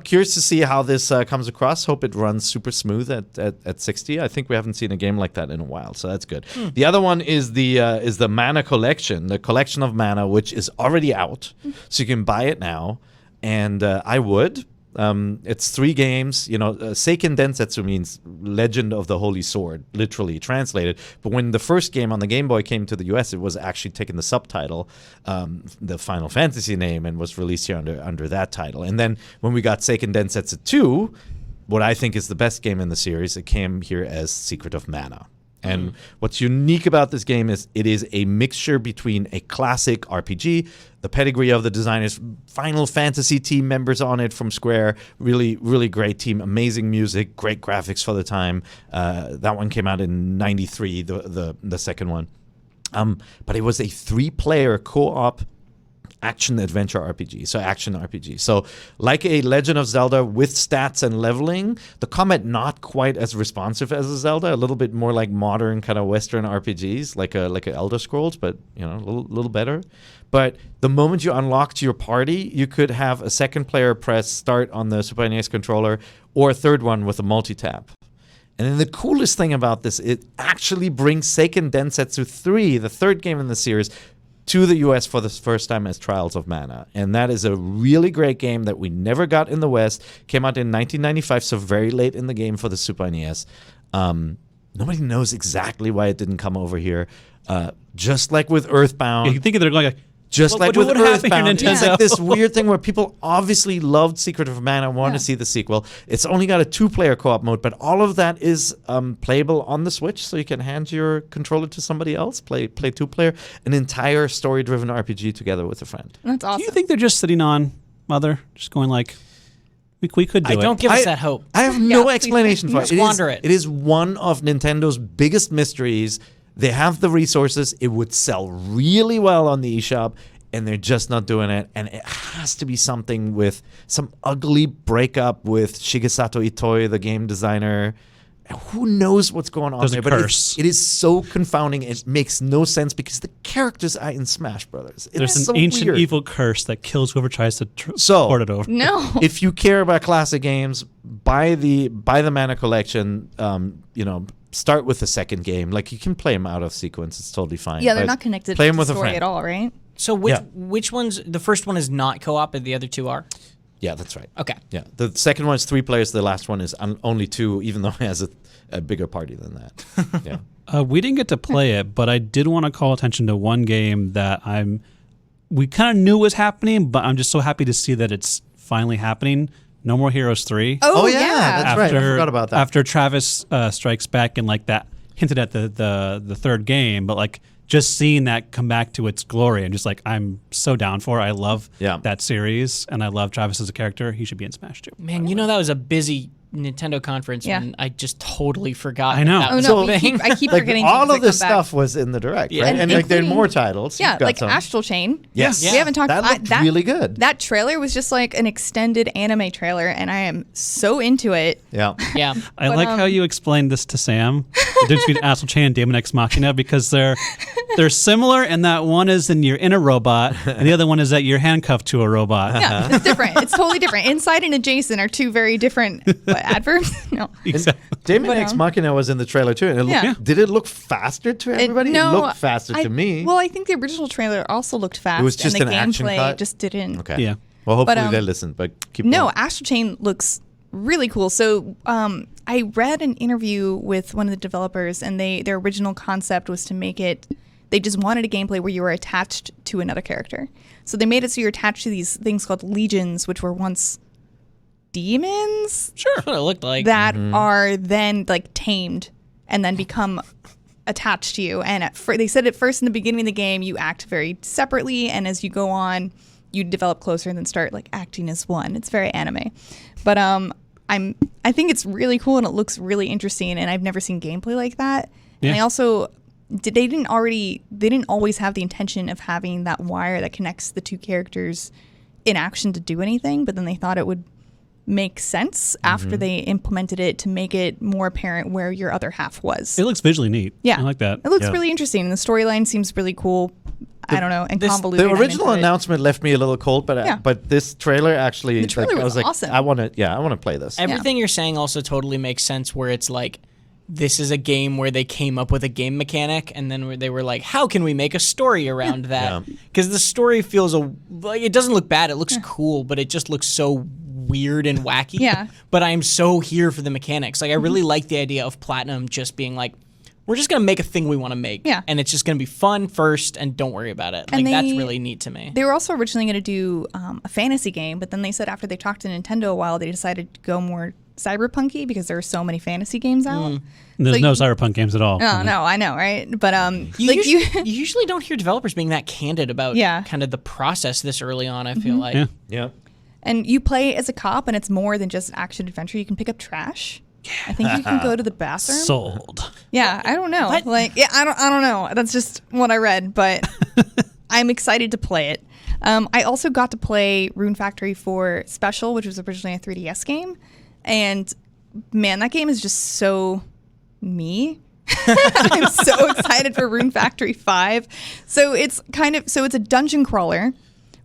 Speaker 5: curious to see how this comes across. Hope it runs super smooth at 60. I think we haven't seen a game like that in a while, so that's good. The other one is the Manna Collection, the collection of mana, which is already out, so you can buy it now. And I would. It's 3 games. Seiken Densetsu means Legend of the Holy Sword, literally translated. But when the first game on the Game Boy came to the US, it was actually taking the subtitle, the Final Fantasy name, and was released here under that title. And then when we got Seiken Densetsu 2, what I think is the best game in the series, it came here as Secret of Mana. And what's unique about this game is it is a mixture between a classic RPG, the pedigree of the designers, Final Fantasy team members on it from Square, really, really great team, amazing music, great graphics for the time. That one came out in '93, the second one. But it was a 3-player co-op action-adventure RPG, so action RPG. So like a Legend of Zelda with stats and leveling, the combat not quite as responsive as a Zelda, a little bit more like modern kind of Western RPGs, like a Elder Scrolls, but a little better. But the moment you unlocked your party, you could have a second player press start on the Super NES controller, or a third one with a multi-tap. And then the coolest thing about this, it actually brings Seiken Densetsu 3, the third game in the series, to the US for the first time as Trials of Mana. And that is a really great game that we never got in the West. Came out in 1995, so very late in the game for the Super NES. Nobody knows exactly why it didn't come over here. Just like with Earthbound.
Speaker 4: You think they're going like,
Speaker 5: just like with Earthbound, it's
Speaker 4: Nintendo?
Speaker 5: like this weird thing where people obviously loved Secret of Mana and want to see the sequel. It's only got a 2-player co-op mode, but all of that is playable on the Switch, so you can hand your controller to somebody else, play 2-player, an entire story-driven RPG together with a friend.
Speaker 2: That's awesome.
Speaker 4: Do you think they're just sitting on Mother, just going like, we could do it?
Speaker 3: Don't give us that hope.
Speaker 5: I have no explanation for it.
Speaker 3: Squander it.
Speaker 5: It is one of Nintendo's biggest mysteries. They have the resources. It would sell really well on the eShop, and they're just not doing it. And it has to be something with some ugly breakup with Shigesato Itoi, the game designer. Who knows what's going on there?
Speaker 4: But
Speaker 5: it is so confounding. It makes no sense because the characters are in Smash Brothers.
Speaker 4: There's an ancient
Speaker 5: weird.
Speaker 4: Evil curse that kills whoever tries to port it over.
Speaker 2: No.
Speaker 5: If you care about classic games, buy the Manna Collection. Start with the second game. Like, you can play them out of sequence. It's totally fine.
Speaker 2: Yeah, they're not connected to the story at all, right?
Speaker 3: So which ones? The first one is not co-op, and the other 2 are.
Speaker 5: Yeah, that's right.
Speaker 3: Okay.
Speaker 5: Yeah, the second one is 3 players. The last one is only 2, even though it has a bigger party than that. Yeah.
Speaker 4: We didn't get to play it, but I did want to call attention to one game that we kind of knew was happening, but I'm just so happy to see that it's finally happening. No More Heroes 3.
Speaker 5: Oh yeah, that's right. I forgot about that.
Speaker 4: After Travis Strikes Back and like that hinted at the third game, but like just seeing that come back to its glory and just like I'm so down for it. I love that series, and I love Travis as a character. He should be in Smash too.
Speaker 3: Man, that was a busy Nintendo conference, and I just totally forgot.
Speaker 4: I know.
Speaker 3: That was
Speaker 2: I keep forgetting.
Speaker 5: All of this stuff was in the Direct, right? And like there are more titles.
Speaker 2: Yeah, like Astral Chain.
Speaker 5: Yes,
Speaker 2: we haven't talked.
Speaker 5: That looked really good.
Speaker 2: That trailer was just like an extended anime trailer, and I am so into it.
Speaker 5: Yeah.
Speaker 4: I like how you explained this to Sam. The difference between Astral Chain and Daemon X Machina, because they're similar, and that one is in you're in a robot, and the other one is that you're handcuffed to a robot.
Speaker 2: Yeah, it's different. It's totally different. Inside and adjacent are 2 very different adverbs. No.
Speaker 4: Exactly.
Speaker 5: Daemon X Machina was in the trailer too. And did it look faster to everybody?
Speaker 2: No,
Speaker 5: it looked faster to me.
Speaker 2: Well, I think the original trailer also looked fast.
Speaker 5: It was just
Speaker 2: and the
Speaker 5: an action
Speaker 2: gameplay
Speaker 5: cut?
Speaker 2: just didn't.
Speaker 5: Okay.
Speaker 4: Yeah.
Speaker 5: Well, hopefully they listened, but keep going.
Speaker 2: Astral Chain looks really cool. So I read an interview with one of the developers, and their original concept was to make it, they just wanted a gameplay where you were attached to another character. So they made it so you're attached to these things called legions, which were once demons.
Speaker 3: Sure. That's what it looked like.
Speaker 2: That are then like tamed and then become attached to you. And they said at first in the beginning of the game, you act very separately, and as you go on, you develop closer and then start like acting as one. It's very anime. But I think it's really cool and it looks really interesting, and I've never seen gameplay like that. Yeah. And I also they didn't always have the intention of having that wire that connects the 2 characters in action to do anything, but then they thought it would make sense after they implemented it to make it more apparent where your other half was.
Speaker 4: It looks visually neat.
Speaker 2: Yeah.
Speaker 4: I like that.
Speaker 2: It looks really interesting. The storyline seems really cool. I don't know, and convoluted.
Speaker 5: The original announcement left me a little cold, but this trailer actually,
Speaker 2: the trailer was awesome.
Speaker 5: I want to play this.
Speaker 3: Everything you're saying also totally makes sense. Where it's like, this is a game where they came up with a game mechanic, and then they were like, how can we make a story around that? Because the story feels like it doesn't look bad. It looks cool, but it just looks so weird and wacky.
Speaker 2: Yeah.
Speaker 3: But I'm so here for the mechanics. Like, I really like the idea of Platinum just being like, we're just going to make a thing we want to make.
Speaker 2: Yeah.
Speaker 3: And it's just going to be fun first, and don't worry about it. Like, that's really neat to me.
Speaker 2: They were also originally going to do a fantasy game, but then they said after they talked to Nintendo a while, they decided to go more cyberpunky because there are so many fantasy games out.
Speaker 4: There's no cyberpunk games at all.
Speaker 2: Oh, no, I know, right? But
Speaker 3: you usually don't hear developers being that candid about kind of the process this early on, I feel like.
Speaker 5: Yeah.
Speaker 2: And you play as a cop, and it's more than just action adventure. You can pick up trash. Yeah. I think you can go to the bathroom.
Speaker 4: Sold.
Speaker 2: Yeah, I don't know.
Speaker 3: What?
Speaker 2: I don't know. That's just what I read, but I'm excited to play it. I also got to play Rune Factory 4 Special, which was originally a 3DS game. And man, that game is just so me. I'm so excited for Rune Factory 5. So it's a dungeon crawler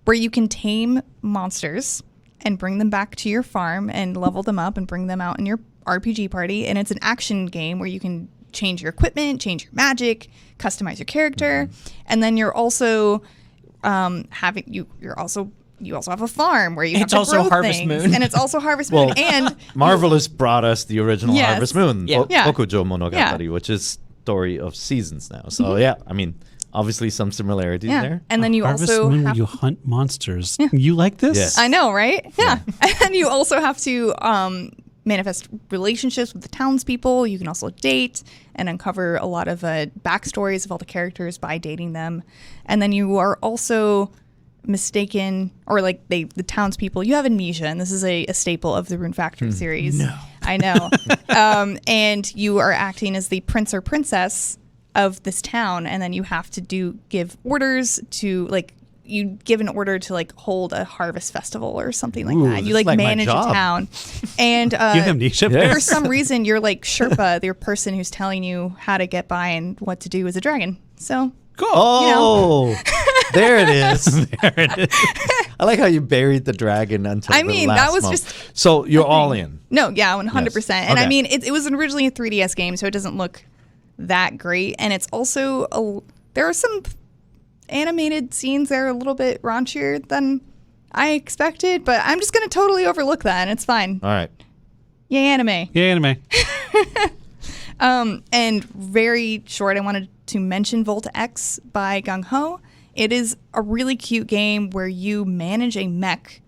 Speaker 2: where you can tame monsters and bring them back to your farm and level them up and bring them out in your RPG party. And it's an action game where you can change your equipment, change your magic, customize your character, and then you're also you also have a farm where you have to grow
Speaker 3: also Harvest
Speaker 2: things.
Speaker 3: Moon.
Speaker 2: And it's also Harvest Moon. And
Speaker 5: Marvelous brought us the original Harvest Moon, Bokujo Monogatari,
Speaker 2: Yeah.
Speaker 5: which is story of seasons now. So I mean, obviously some similarities there.
Speaker 2: And then you
Speaker 4: Harvest
Speaker 2: also
Speaker 4: Moon,
Speaker 2: have
Speaker 4: you hunt monsters. You like this?
Speaker 5: Yes.
Speaker 2: I know, right? Yeah. And then you also have to manifest relationships with the townspeople. You can also date and uncover a lot of backstories of all the characters by dating them. And then you are also mistaken, or like the townspeople, you have amnesia, and this is a staple of the Rune Factory series.
Speaker 5: No.
Speaker 2: I know. And you are acting as the prince or princess of this town, and then you have to give orders to, like, you give an order to like hold a harvest festival or something like that. You like manage a town, and
Speaker 4: you have amnesia.
Speaker 2: For some reason you're like Sherpa, the person who's telling you how to get by and what to do as a dragon. So
Speaker 5: cool. Oh, there it is.
Speaker 4: There it is.
Speaker 5: I like how you buried the dragon until the last
Speaker 2: that was
Speaker 5: moment.
Speaker 2: just
Speaker 5: so you're all in.
Speaker 2: No, yeah, 100%.
Speaker 5: Yes.
Speaker 2: And
Speaker 5: Okay.
Speaker 2: I mean, it was originally a 3DS game, so it doesn't look that great, and it's also there are some animated scenes that are a little bit raunchier than I expected, but I'm just going to totally overlook that, and it's fine.
Speaker 5: All right.
Speaker 2: Yay, anime.
Speaker 4: Yeah, anime.
Speaker 2: And very short, I wanted to mention Volta X by Gung Ho. It is a really cute game where you manage a mech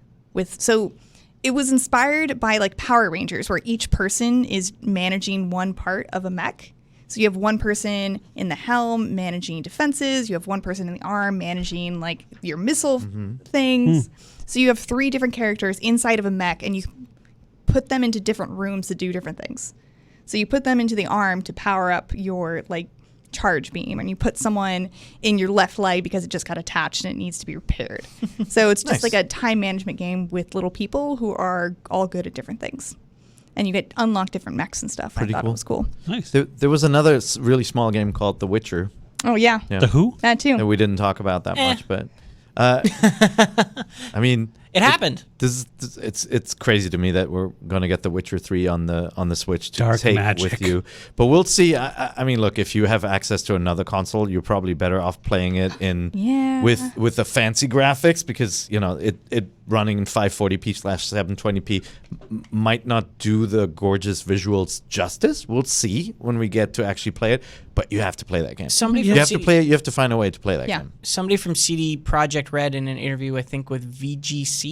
Speaker 2: so it was inspired by like Power Rangers, where each person is managing one part of a mech. So you have one person in the helm managing defenses. You have one person in the arm managing like your missile things. So you have 3 different characters inside of a mech, and you put them into different rooms to do different things. So you put them into the arm to power up your like charge beam, and you put someone in your left leg because it just got attached and it needs to be repaired. So it's just like a time management game with little people who are all good at different things. And you get unlock different mechs and stuff.
Speaker 5: Pretty
Speaker 2: I thought
Speaker 5: cool.
Speaker 2: it was cool.
Speaker 4: Nice.
Speaker 5: There was another really small game called The Witcher.
Speaker 2: Oh, yeah.
Speaker 4: The who?
Speaker 2: That too.
Speaker 5: That we didn't talk about that much, but I mean,
Speaker 3: it happened.
Speaker 5: It's crazy to me that we're gonna get The Witcher 3 on the Switch to
Speaker 4: Dark
Speaker 5: take
Speaker 4: magic.
Speaker 5: with you, but we'll see. I mean, look, if you have access to another console, you're probably better off playing it with the fancy graphics, because you know it running in 540p/720p might not do the gorgeous visuals justice. We'll see when we get to actually play it, but you have to play that game. You have to play it. You have to find a way to play that game.
Speaker 3: Somebody from CD Projekt Red in an interview, I think with VGC,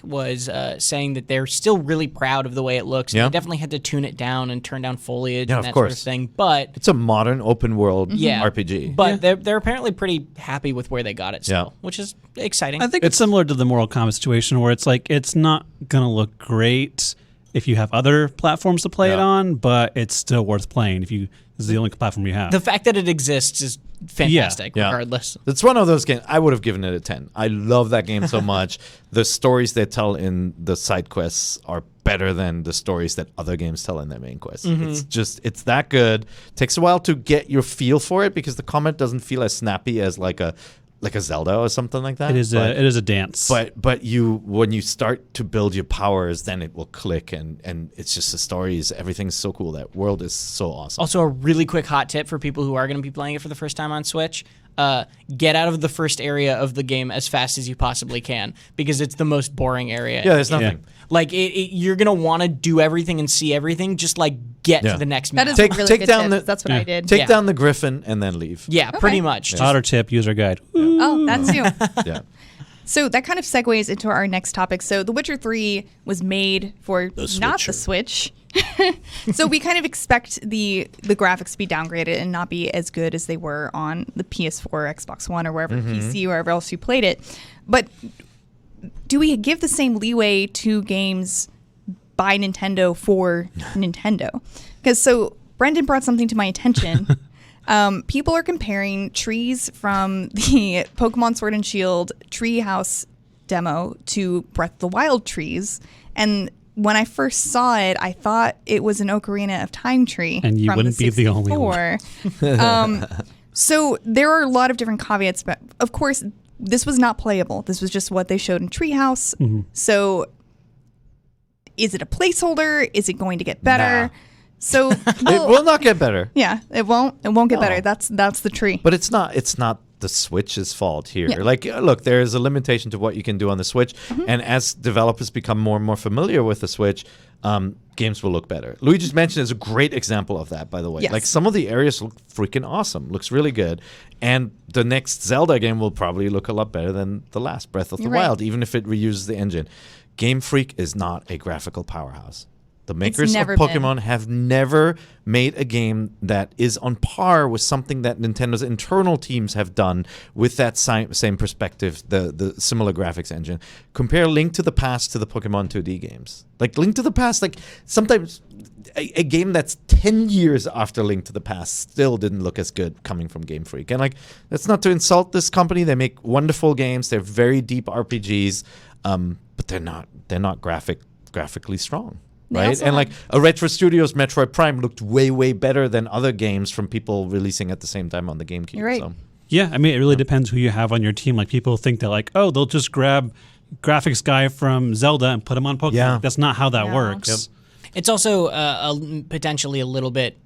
Speaker 3: was saying that they're still really proud of the way it looks.
Speaker 5: Yeah.
Speaker 3: They definitely had to tune it down and turn down foliage and that
Speaker 5: course.
Speaker 3: sort of thing. But
Speaker 5: It's a modern open world RPG.
Speaker 3: But they're apparently pretty happy with where they got it still, which is exciting.
Speaker 4: I think it's similar to the Mortal Kombat situation, where it's like it's not gonna look great if you have other platforms to play it on, but it's still worth playing if this is the only platform you have.
Speaker 3: The fact that it exists is fantastic,
Speaker 5: Yeah.
Speaker 3: regardless.
Speaker 5: It's one of those games. I would have given it a 10. I love that game so much. The stories they tell in the side quests are better than the stories that other games tell in their main quests. It's that good. Takes a while to get your feel for it, because the combat doesn't feel as snappy as like a like a Zelda or something like that.
Speaker 4: It is a dance.
Speaker 5: But when you start to build your powers, then it will click, and it's just the stories. Everything's so cool. That world is so awesome.
Speaker 3: Also, a really quick hot tip for people who are going to be playing it for the first time on Switch. Get out of the first area of the game as fast as you possibly can, because it's the most boring area.
Speaker 5: Yeah, there's nothing.
Speaker 3: Yeah. Like, you're going to want to do everything and see everything, just like get to the next map.
Speaker 2: That is a really good tip. That's what I did.
Speaker 5: Take down the griffin and then leave.
Speaker 3: Yeah, pretty much.
Speaker 4: Otter tip, user guide.
Speaker 2: Oh, that's new.
Speaker 5: Yeah.
Speaker 2: So that kind of segues into our next topic. So The Witcher 3 was made for not the Switch. So we kind of expect the graphics to be downgraded and not be as good as they were on the PS4, Xbox One, or wherever, PC, wherever else you played it. But do we give the same leeway to games by Nintendo for Nintendo? Because so Brendan brought something to my attention. People are comparing trees from the Pokemon Sword and Shield Treehouse demo to Breath of the Wild trees. And when I first saw it, I thought it was an Ocarina of Time tree.
Speaker 4: And you
Speaker 2: from
Speaker 4: wouldn't be the only one.
Speaker 2: So there are a lot of different caveats, but of course, this was not playable. This was just what they showed in Treehouse. So is it a placeholder? Is it going to get better?
Speaker 5: Nah.
Speaker 2: So
Speaker 5: It will not get better.
Speaker 2: Yeah, it won't get better. That's the tree.
Speaker 5: But it's not the Switch's fault here.
Speaker 2: Yeah.
Speaker 5: Like, look, there is a limitation to what you can do on the Switch, and as developers become more and more familiar with the Switch, games will look better. Luigi's Mansion is a great example of that, by the way.
Speaker 2: Yes.
Speaker 5: Like, some of the areas look freaking awesome. Looks really good. And the next Zelda game will probably look a lot better than the last Breath of the Wild, even if it reuses the engine. Game Freak is not a graphical powerhouse. The makers of Pokemon have never made a game that is on par with something that Nintendo's internal teams have done with that same perspective, the similar graphics engine. Compare Link to the Past to the Pokemon 2D games. Like, Link to the Past, like, sometimes a game that's 10 years after Link to the Past still didn't look as good coming from Game Freak. And, like, that's not to insult this company. They make wonderful games. They're very deep RPGs, but they're not graphically strong. Right? And like a Retro Studios Metroid Prime looked way, way better than other games from people releasing at the same time on the GameCube.
Speaker 2: You're right.
Speaker 5: So.
Speaker 4: Yeah, I mean, it really depends who you have on your team. Like, people think that, like, oh, they'll just grab graphics guy from Zelda and put him on Pokemon.
Speaker 5: Yeah.
Speaker 4: That's not how that works.
Speaker 5: Yep.
Speaker 3: It's also potentially a little bit,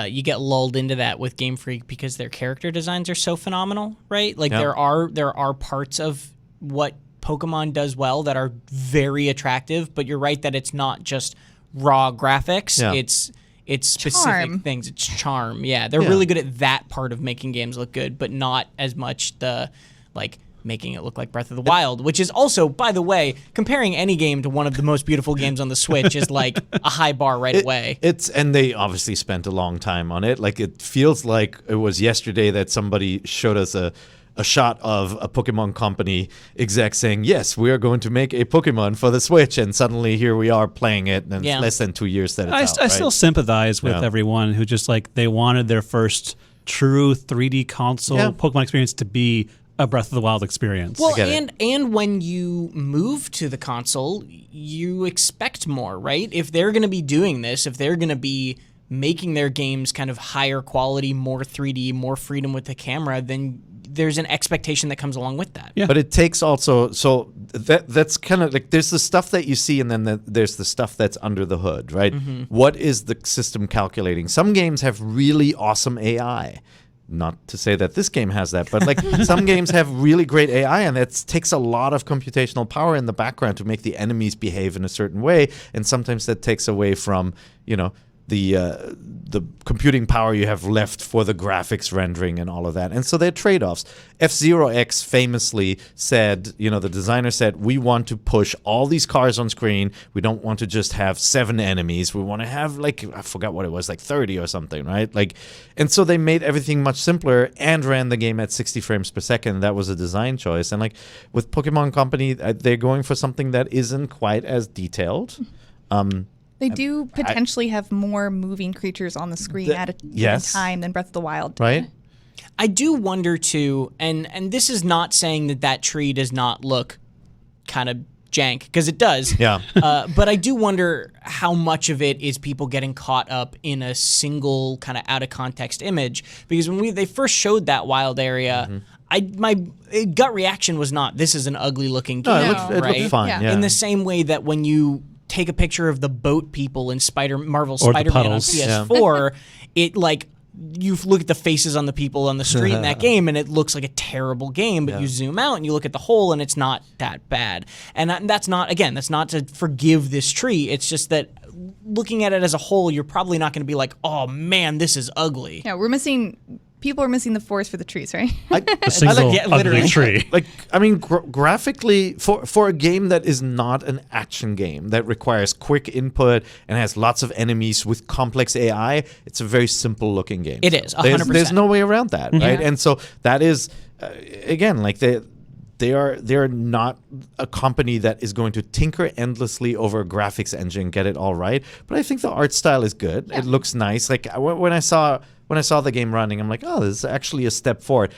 Speaker 3: you get lulled into that with Game Freak because their character designs are so phenomenal, right? Like, there are parts of what Pokemon does well that are very attractive, but you're right that it's not just raw graphics.
Speaker 5: Yeah.
Speaker 3: It's specific things. It's charm. Yeah, they're really good at that part of making games look good, but not as much the like making it look like Breath of the Wild, which is also, by the way, comparing any game to one of the most beautiful games on the Switch is like a high bar away.
Speaker 5: And they obviously spent a long time on it. Like, it feels like it was yesterday that somebody showed us a shot of a Pokemon company exec saying, yes, we are going to make a Pokemon for the Switch, and suddenly here we are playing it, and it's less than 2 years that it's out.
Speaker 4: I still sympathize with everyone who just, like, they wanted their first true 3D console Pokemon experience to be a Breath of the Wild experience.
Speaker 3: Well, and when you move to the console, you expect more, right? If they're going to be doing this, if they're going to be making their games kind of higher quality, more 3D, more freedom with the camera, then there's an expectation that comes along with that.
Speaker 4: Yeah.
Speaker 5: But it takes also, so that's kind of like, there's the stuff that you see, and then there's the stuff that's under the hood, right? What is the system calculating? Some games have really awesome AI. Not to say that this game has that, but like some games have really great AI, and it takes a lot of computational power in the background to make the enemies behave in a certain way, and sometimes that takes away from, the computing power you have left for the graphics rendering and all of that. And so there are trade-offs. F-Zero X famously said, the designer said, we want to push all these cars on screen. We don't want to just have 7 enemies. We want to have, like, I forgot what it was, like 30 or something, right? Like, and so they made everything much simpler and ran the game at 60 frames per second. That was a design choice. And like with Pokemon Company, they're going for something that isn't quite as detailed.
Speaker 2: They do potentially have more moving creatures on the screen at a given time than Breath of the Wild.
Speaker 5: Right.
Speaker 3: I do wonder too, and this is not saying that tree does not look kind of jank, because it does.
Speaker 5: Yeah.
Speaker 3: But I do wonder how much of it is people getting caught up in a single kind of out of context image. Because when they first showed that wild area, my gut reaction was not, this is an ugly looking game.
Speaker 5: It looked fine.
Speaker 2: Yeah.
Speaker 5: Yeah.
Speaker 3: In the same way that when you take a picture of the boat people in Marvel Spider-Man on PS4, it like, you look at the faces on the people on the street in that game, and it looks like a terrible game, but you zoom out and you look at the whole, and it's not that bad. And that's not to forgive this tree. It's just that looking at it as a whole, you're probably not going to be like, oh man, this is ugly.
Speaker 2: Yeah, people are missing the forest for the trees, right?
Speaker 4: A single ugly tree.
Speaker 5: Like, I mean, graphically, for a game that is not an action game that requires quick input and has lots of enemies with complex AI, it's a very simple looking game.
Speaker 3: It is 100%.
Speaker 5: There's no way around that, right? And so that is, again, like they are not a company that is going to tinker endlessly over a graphics engine, get it all right. But I think the art style is good. Yeah. It looks nice. Like when I saw the game running, I'm like, oh, this is actually a step forward.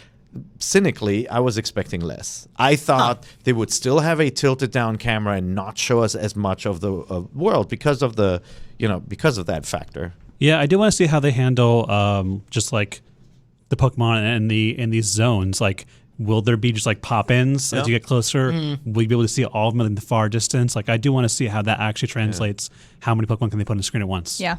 Speaker 5: Cynically, I was expecting less. I thought they would still have a tilted down camera and not show us as much of the world because of that factor.
Speaker 4: Yeah, I do want to see how they handle just like the Pokemon in these zones. Like, will there be just like pop-ins as you get closer? Will you be able to see all of them in the far distance? Like, I do want to see how that actually translates. How many Pokemon can they put on the screen at once?
Speaker 2: Yeah.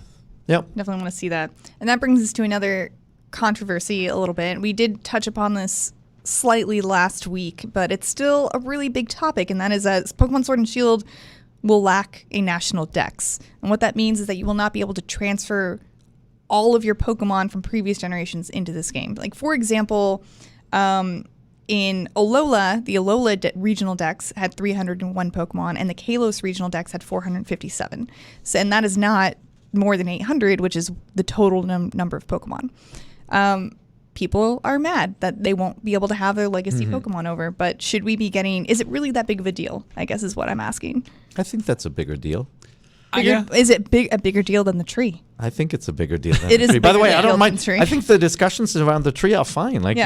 Speaker 5: Yep.
Speaker 2: Definitely want to see that. And that brings us to another controversy a little bit. We did touch upon this slightly last week, but it's still a really big topic, and that is that Pokemon Sword and Shield will lack a National Dex. And what that means is that you will not be able to transfer all of your Pokemon from previous generations into this game. Like, for example, in Alola, the Alola regional Dex had 301 Pokemon, and the Kalos regional Dex had 457. So, and that is not more than 800, which is the total number of Pokemon. People are mad that they won't be able to have their legacy Pokemon over, but should we be is it really that big of a deal, I guess is what I'm asking.
Speaker 5: I think that's a bigger deal.
Speaker 2: Is it a bigger deal than the tree?
Speaker 5: I think it's a bigger deal than
Speaker 2: it
Speaker 5: the
Speaker 2: is
Speaker 5: tree. By the way, I don't mind.
Speaker 2: Tree.
Speaker 5: I think the discussions around the tree are fine. Like,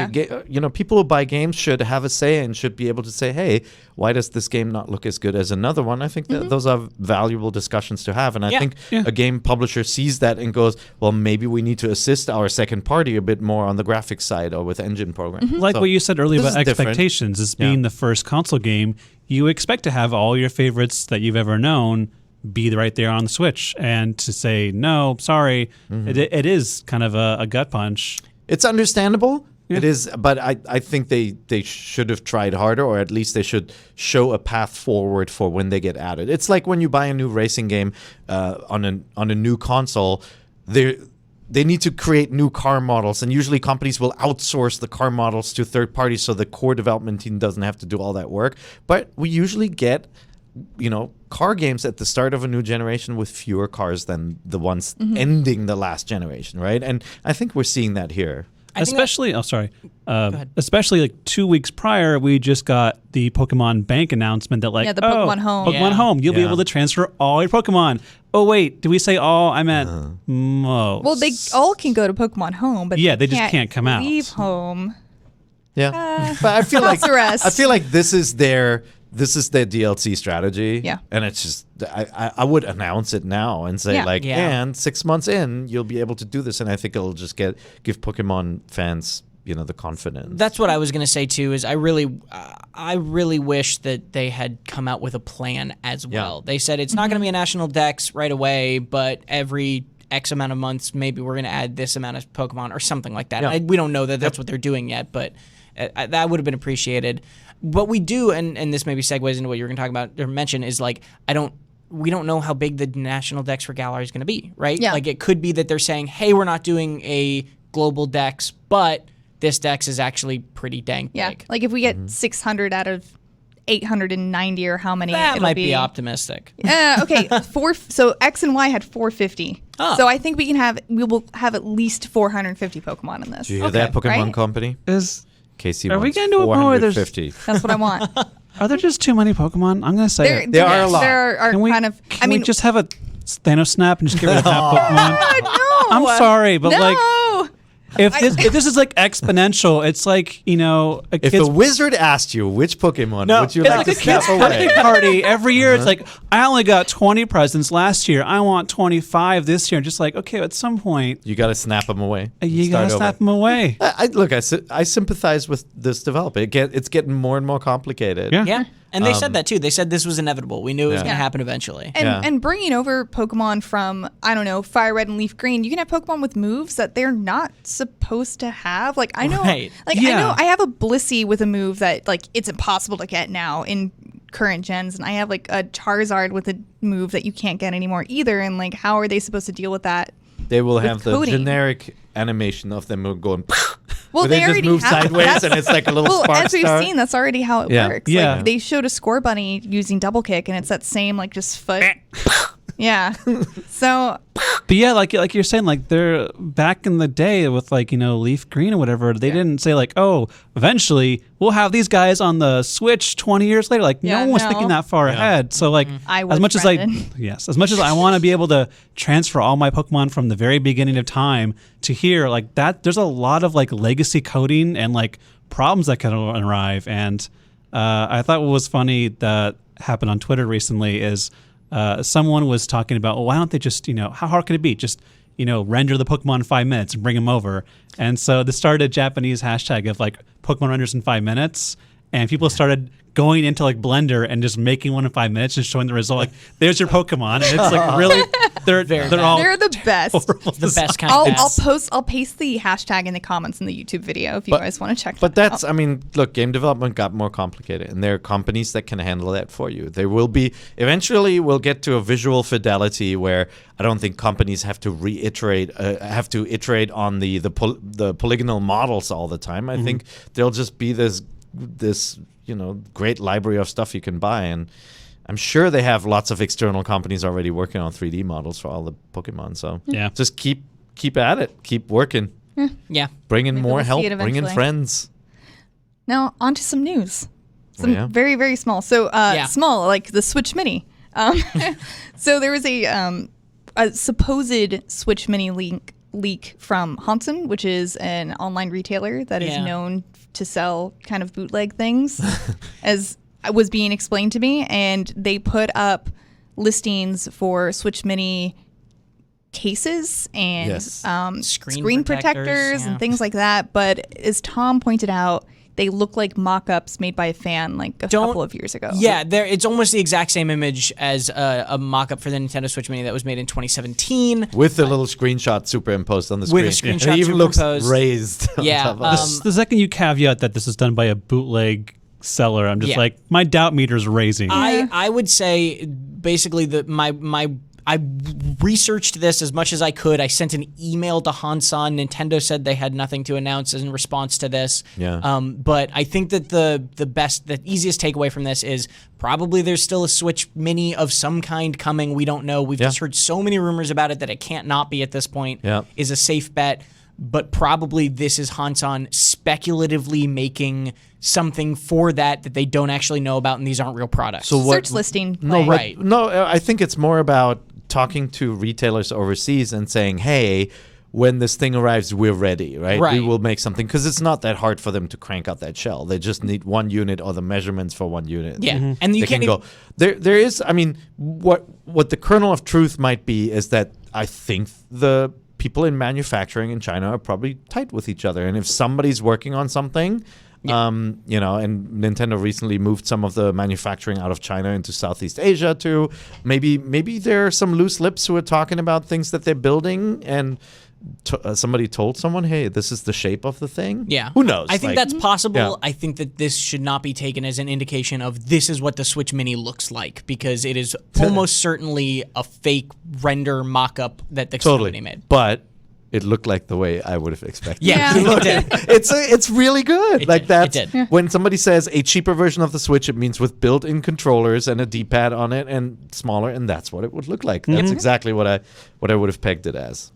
Speaker 5: people who buy games should have a say and should be able to say, hey, why does this game not look as good as another one? I think that those are valuable discussions to have. And I think a game publisher sees that and goes, well, maybe we need to assist our second party a bit more on the graphics side or with engine programming.
Speaker 4: Like what you said earlier about expectations, as being the first console game, you expect to have all your favorites that you've ever known be right there on the Switch, and to say no, sorry, it is kind of a gut punch.
Speaker 5: It's understandable. Yeah. It is, but I think they should have tried harder, or at least they should show a path forward for when they get added. It's like when you buy a new racing game on a new console, they need to create new car models, and usually companies will outsource the car models to third parties so the core development team doesn't have to do all that work. But we usually get car games at the start of a new generation with fewer cars than the ones ending the last generation, right? And I think we're seeing that here.
Speaker 4: Especially like 2 weeks prior, we just got the Pokemon Bank announcement that like,
Speaker 2: the Pokemon Home.
Speaker 4: Pokemon Home, you'll be able to transfer all your Pokemon. Oh wait, did we say all? I meant most.
Speaker 2: Well, they all can go to Pokemon Home, but
Speaker 4: they just can't come out.
Speaker 2: Leave home.
Speaker 5: Yeah, but I feel like this is their DLC strategy.
Speaker 2: Yeah.
Speaker 5: And it's just, I would announce it now and say and 6 months in, you'll be able to do this. And I think it'll just give Pokemon fans, the confidence.
Speaker 3: That's what I was going to say too, is I really wish that they had come out with a plan as well. They said it's not going to be a National Dex right away, but every X amount of months, maybe we're going to add this amount of Pokemon or something like that. Yeah. We don't know that that's what they're doing yet, but that would have been appreciated. What we do, and this maybe segues into what you were going to talk about or mention, is like we don't know how big the National Dex for Galar is going to be, right?
Speaker 2: Yeah.
Speaker 3: Like, it could be that they're saying, hey, we're not doing a global Dex, but this Dex is actually pretty dang big.
Speaker 2: Yeah, like if we get 600 out of 890 or how many,
Speaker 3: that might be optimistic.
Speaker 2: Okay, so X and Y had 450.
Speaker 3: Oh.
Speaker 2: So I think we will have at least 450 Pokemon in this.
Speaker 5: Do you hear that, Pokemon Company?
Speaker 4: Are we getting to a point where there's
Speaker 5: 450?
Speaker 2: That's what I want.
Speaker 4: Are there just too many Pokemon? I'm going to say
Speaker 5: there are a lot.
Speaker 2: There are
Speaker 4: Can we just have a Thanos snap and just get rid of half Pokemon?
Speaker 2: No.
Speaker 4: I'm sorry, but if this is like exponential, it's like,
Speaker 5: if a wizard asked you which Pokemon would you like to snap away?
Speaker 4: Party every year. It's like, I only got 20 presents last year. I want 25 this year. Just like, okay, at some point
Speaker 5: you got to snap them away.
Speaker 4: You got to snap them away.
Speaker 5: I sympathize with this developer. It's getting more and more complicated.
Speaker 3: Yeah. And they said that too. They said this was inevitable. We knew it was going to happen eventually.
Speaker 2: And bringing over Pokemon from, I don't know, Fire Red and Leaf Green, you can have Pokemon with moves that they're not supposed to have. Like, I know, I know I have a Blissey with a move that, like, it's impossible to get now in current gens, and I have, like, a Charizard with a move that you can't get anymore either. And, like, how are they supposed to deal with that?
Speaker 5: They will have the generic animation of them going.
Speaker 2: Well,
Speaker 5: they just move sideways and it's like a little spark
Speaker 2: as we've seen, that's already how it works.
Speaker 4: Yeah.
Speaker 2: Like, they showed a Score Bunny using double kick, and it's that same, like, just foot. Yeah. So.
Speaker 4: But yeah, like you're saying, like, they're back in the day with, like, Leaf Green or whatever. They didn't say, like, oh, eventually we'll have these guys on the Switch 20 years later. Like, no one was thinking that far ahead. So, like, as much as I want to be able to transfer all my Pokemon from the very beginning of time to here, like that, there's a lot of, like, legacy coding and, like, problems that can arrive. And I thought what was funny that happened on Twitter recently is someone was talking about, well, why don't they just, how hard can it be? Just, render the Pokemon in 5 minutes and bring them over. And so they started a Japanese hashtag of, like, Pokemon renders in 5 minutes. And people started going into, like, Blender and just making one in 5 minutes and showing the result. Like, there's your Pokemon. And it's, like, really, they're
Speaker 2: the best.
Speaker 3: The best kind of best.
Speaker 2: I'll paste the hashtag in the comments in the YouTube video if you guys want to check that out.
Speaker 5: But that's, I mean, look, game development got more complicated, and there are companies that can handle that for you. There will be, eventually we'll get to a visual fidelity where I don't think companies have to iterate on the polygonal models all the time. I think there'll just be this great library of stuff you can buy, and I'm sure they have lots of external companies already working on 3D models for all the Pokemon. So just keep at it, keep working.
Speaker 3: Yeah,
Speaker 5: bring in more help, bring in friends.
Speaker 2: Now on to some news. Very, very small. So small, like the Switch Mini. So there was a supposed Switch Mini leak from Hansen, which is an online retailer that is known to sell kind of bootleg things, as was being explained to me. And they put up listings for Switch Mini cases and screen protectors and things like that. But as Tom pointed out, they look like mock-ups made by a fan like a couple of years ago.
Speaker 3: Yeah, it's almost the exact same image as a mock-up for the Nintendo Switch Mini that was made in 2017.
Speaker 5: With a little screenshot superimposed on the screen.
Speaker 3: With a screenshot
Speaker 5: and it even
Speaker 3: superimposed.
Speaker 5: Looks raised.
Speaker 3: Yeah.
Speaker 4: The second you caveat that this is done by a bootleg seller, I'm just like, my doubt meter's raising.
Speaker 3: I would say basically that I researched this as much as I could. I sent an email to Hansan. Nintendo said they had nothing to announce in response to this.
Speaker 5: Yeah.
Speaker 3: But I think that the easiest takeaway from this is probably there's still a Switch Mini of some kind coming. We don't know. We've just heard so many rumors about it that it can't not be at this point.
Speaker 5: Yeah.
Speaker 3: Is a safe bet. But probably this is Hansan speculatively making something for that they don't actually know about, and these aren't real products.
Speaker 2: So search listing.
Speaker 3: Right.
Speaker 5: No, I think it's more about talking to retailers overseas and saying, hey, when this thing arrives, we're ready, right? We will make something, because it's not that hard for them to crank out that shell. They just need one unit or the measurements for one unit.
Speaker 3: Yeah, and you can't
Speaker 5: go. There is, I mean, what the kernel of truth might be is that I think the people in manufacturing in China are probably tight with each other, and if somebody's working on something. And Nintendo recently moved some of the manufacturing out of China into Southeast Asia too. Maybe there are some loose lips who are talking about things that they're building, and somebody told someone, hey, this is the shape of the thing.
Speaker 3: Yeah.
Speaker 5: Who knows?
Speaker 3: I think that's possible. Yeah. I think that this should not be taken as an indication of this is what the Switch Mini looks like, because it is almost certainly a fake render mock-up that the company made.
Speaker 5: But it looked like the way I would have expected.
Speaker 3: Yeah.
Speaker 5: It did. It's really good.
Speaker 3: It did.
Speaker 5: When somebody says a cheaper version of the Switch, it means with built-in controllers and a D-pad on it and smaller, and that's what it would look like. That's exactly what I would have pegged it as.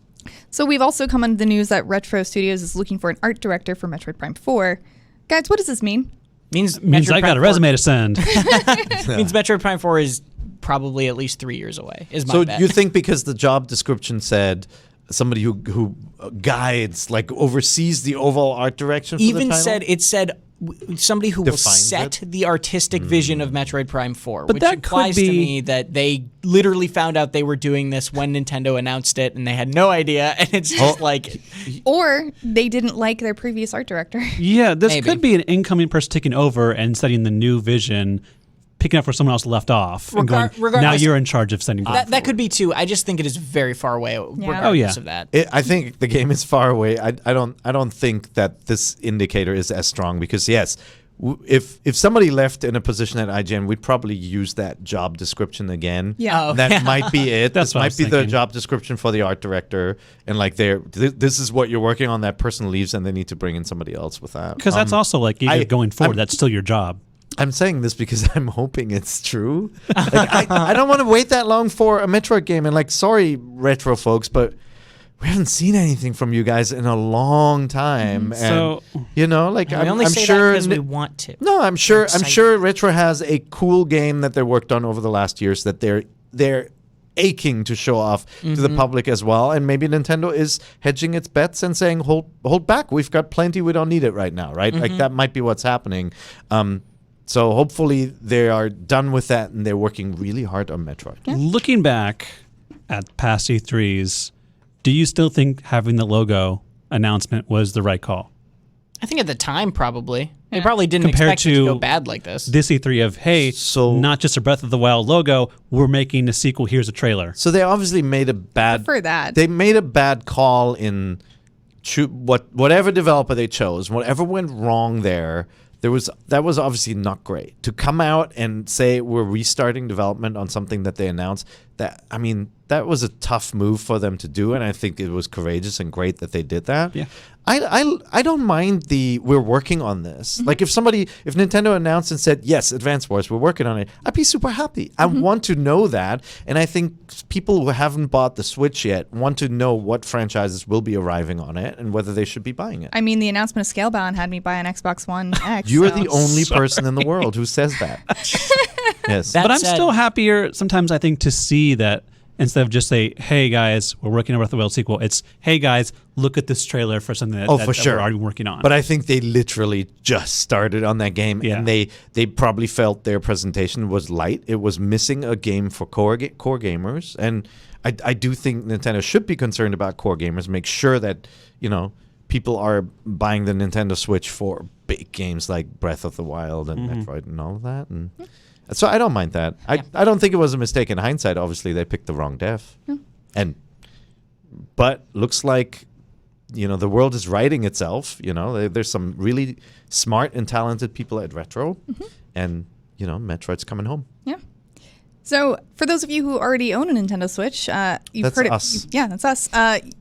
Speaker 2: So we've also come into the news that Retro Studios is looking for an art director for Metroid Prime 4. Guys, what does this mean?
Speaker 4: Means I got a resume to send.
Speaker 3: Means Metroid Prime 4 is probably at least 3 years away, is my bet.
Speaker 5: So you think because the job description said somebody who guides, like oversees the overall art direction.
Speaker 3: Even
Speaker 5: for the title?
Speaker 3: it said somebody who will set the artistic vision of Metroid Prime 4, which implies to me that they literally found out they were doing this when Nintendo announced it and they had no idea, and it's just like...
Speaker 2: Or they didn't like their previous art director.
Speaker 4: Yeah, this could be an incoming person taking over and setting the new vision, picking up where someone else left off, and going, now you're in charge of sending
Speaker 3: that could be too. I just think it is very far away regardless of that.
Speaker 5: I think the game is far away. I don't think that this indicator is as strong because, yes, if somebody left in a position at IGN, we'd probably use that job description again.
Speaker 2: Yeah.
Speaker 5: That might be it.
Speaker 4: This
Speaker 5: might be the job description for the art director. And like this is what you're working on. That person leaves and they need to bring in somebody else with that.
Speaker 4: Because that's also like, going forward, that's still your job.
Speaker 5: I'm saying this because I'm hoping it's true. Like, I don't want to wait that long for a Metroid game. And like, sorry, retro folks, but we haven't seen anything from you guys in a long time.
Speaker 4: So,
Speaker 5: and, like, I'm
Speaker 3: say
Speaker 5: sure
Speaker 3: that because we want to.
Speaker 5: No, I'm sure Retro has a cool game that they worked on over the last years that they're aching to show off to the public as well. And maybe Nintendo is hedging its bets and saying, hold back. We've got plenty. We don't need it right now, right? Like, that might be what's happening. So hopefully they are done with that and they're working really hard on Metroid.
Speaker 4: Yeah. Looking back at past E3s, do you still think having the logo announcement was the right call?
Speaker 3: I think at the time, probably. They probably didn't expect it to go bad like this.
Speaker 4: This E3 of, hey, not just a Breath of the Wild logo, we're making a sequel, here's a trailer.
Speaker 5: So they obviously made a bad...
Speaker 2: For that.
Speaker 5: They made a bad call in whatever developer they chose. Whatever went wrong there... That was obviously not great. To come out and say we're restarting development on something that they announced, that was a tough move for them to do, and I think it was courageous and great that they did that.
Speaker 4: Yeah.
Speaker 5: I don't mind we're working on this. Like if Nintendo announced and said, yes, Advance Wars, we're working on it, I'd be super happy. I want to know that, and I think people who haven't bought the Switch yet want to know what franchises will be arriving on it and whether they should be buying it.
Speaker 2: I mean, the announcement of Scalebound had me buy an Xbox One X.
Speaker 5: You are the only person in the world who says that. Yes.
Speaker 4: But I'm still happier sometimes, I think, to see that instead of just say, hey guys, we're working on Breath of the Wild sequel, it's, hey guys, look at this trailer for something that we're already working on.
Speaker 5: But I think they literally just started on that game, and they probably felt their presentation was light. It was missing a game for core gamers, and I do think Nintendo should be concerned about core gamers, make sure that, people are buying the Nintendo Switch for big games like Breath of the Wild and Metroid and all of that, and... So I don't mind that. I don't think it was a mistake in hindsight. Obviously, they picked the wrong dev. But looks like, the world is righting itself. There's some really smart and talented people at Retro. And, Metroid's coming home.
Speaker 2: Yeah. So for those of you who already own a Nintendo Switch, you've heard it.
Speaker 5: Us.
Speaker 2: Yeah, that's us.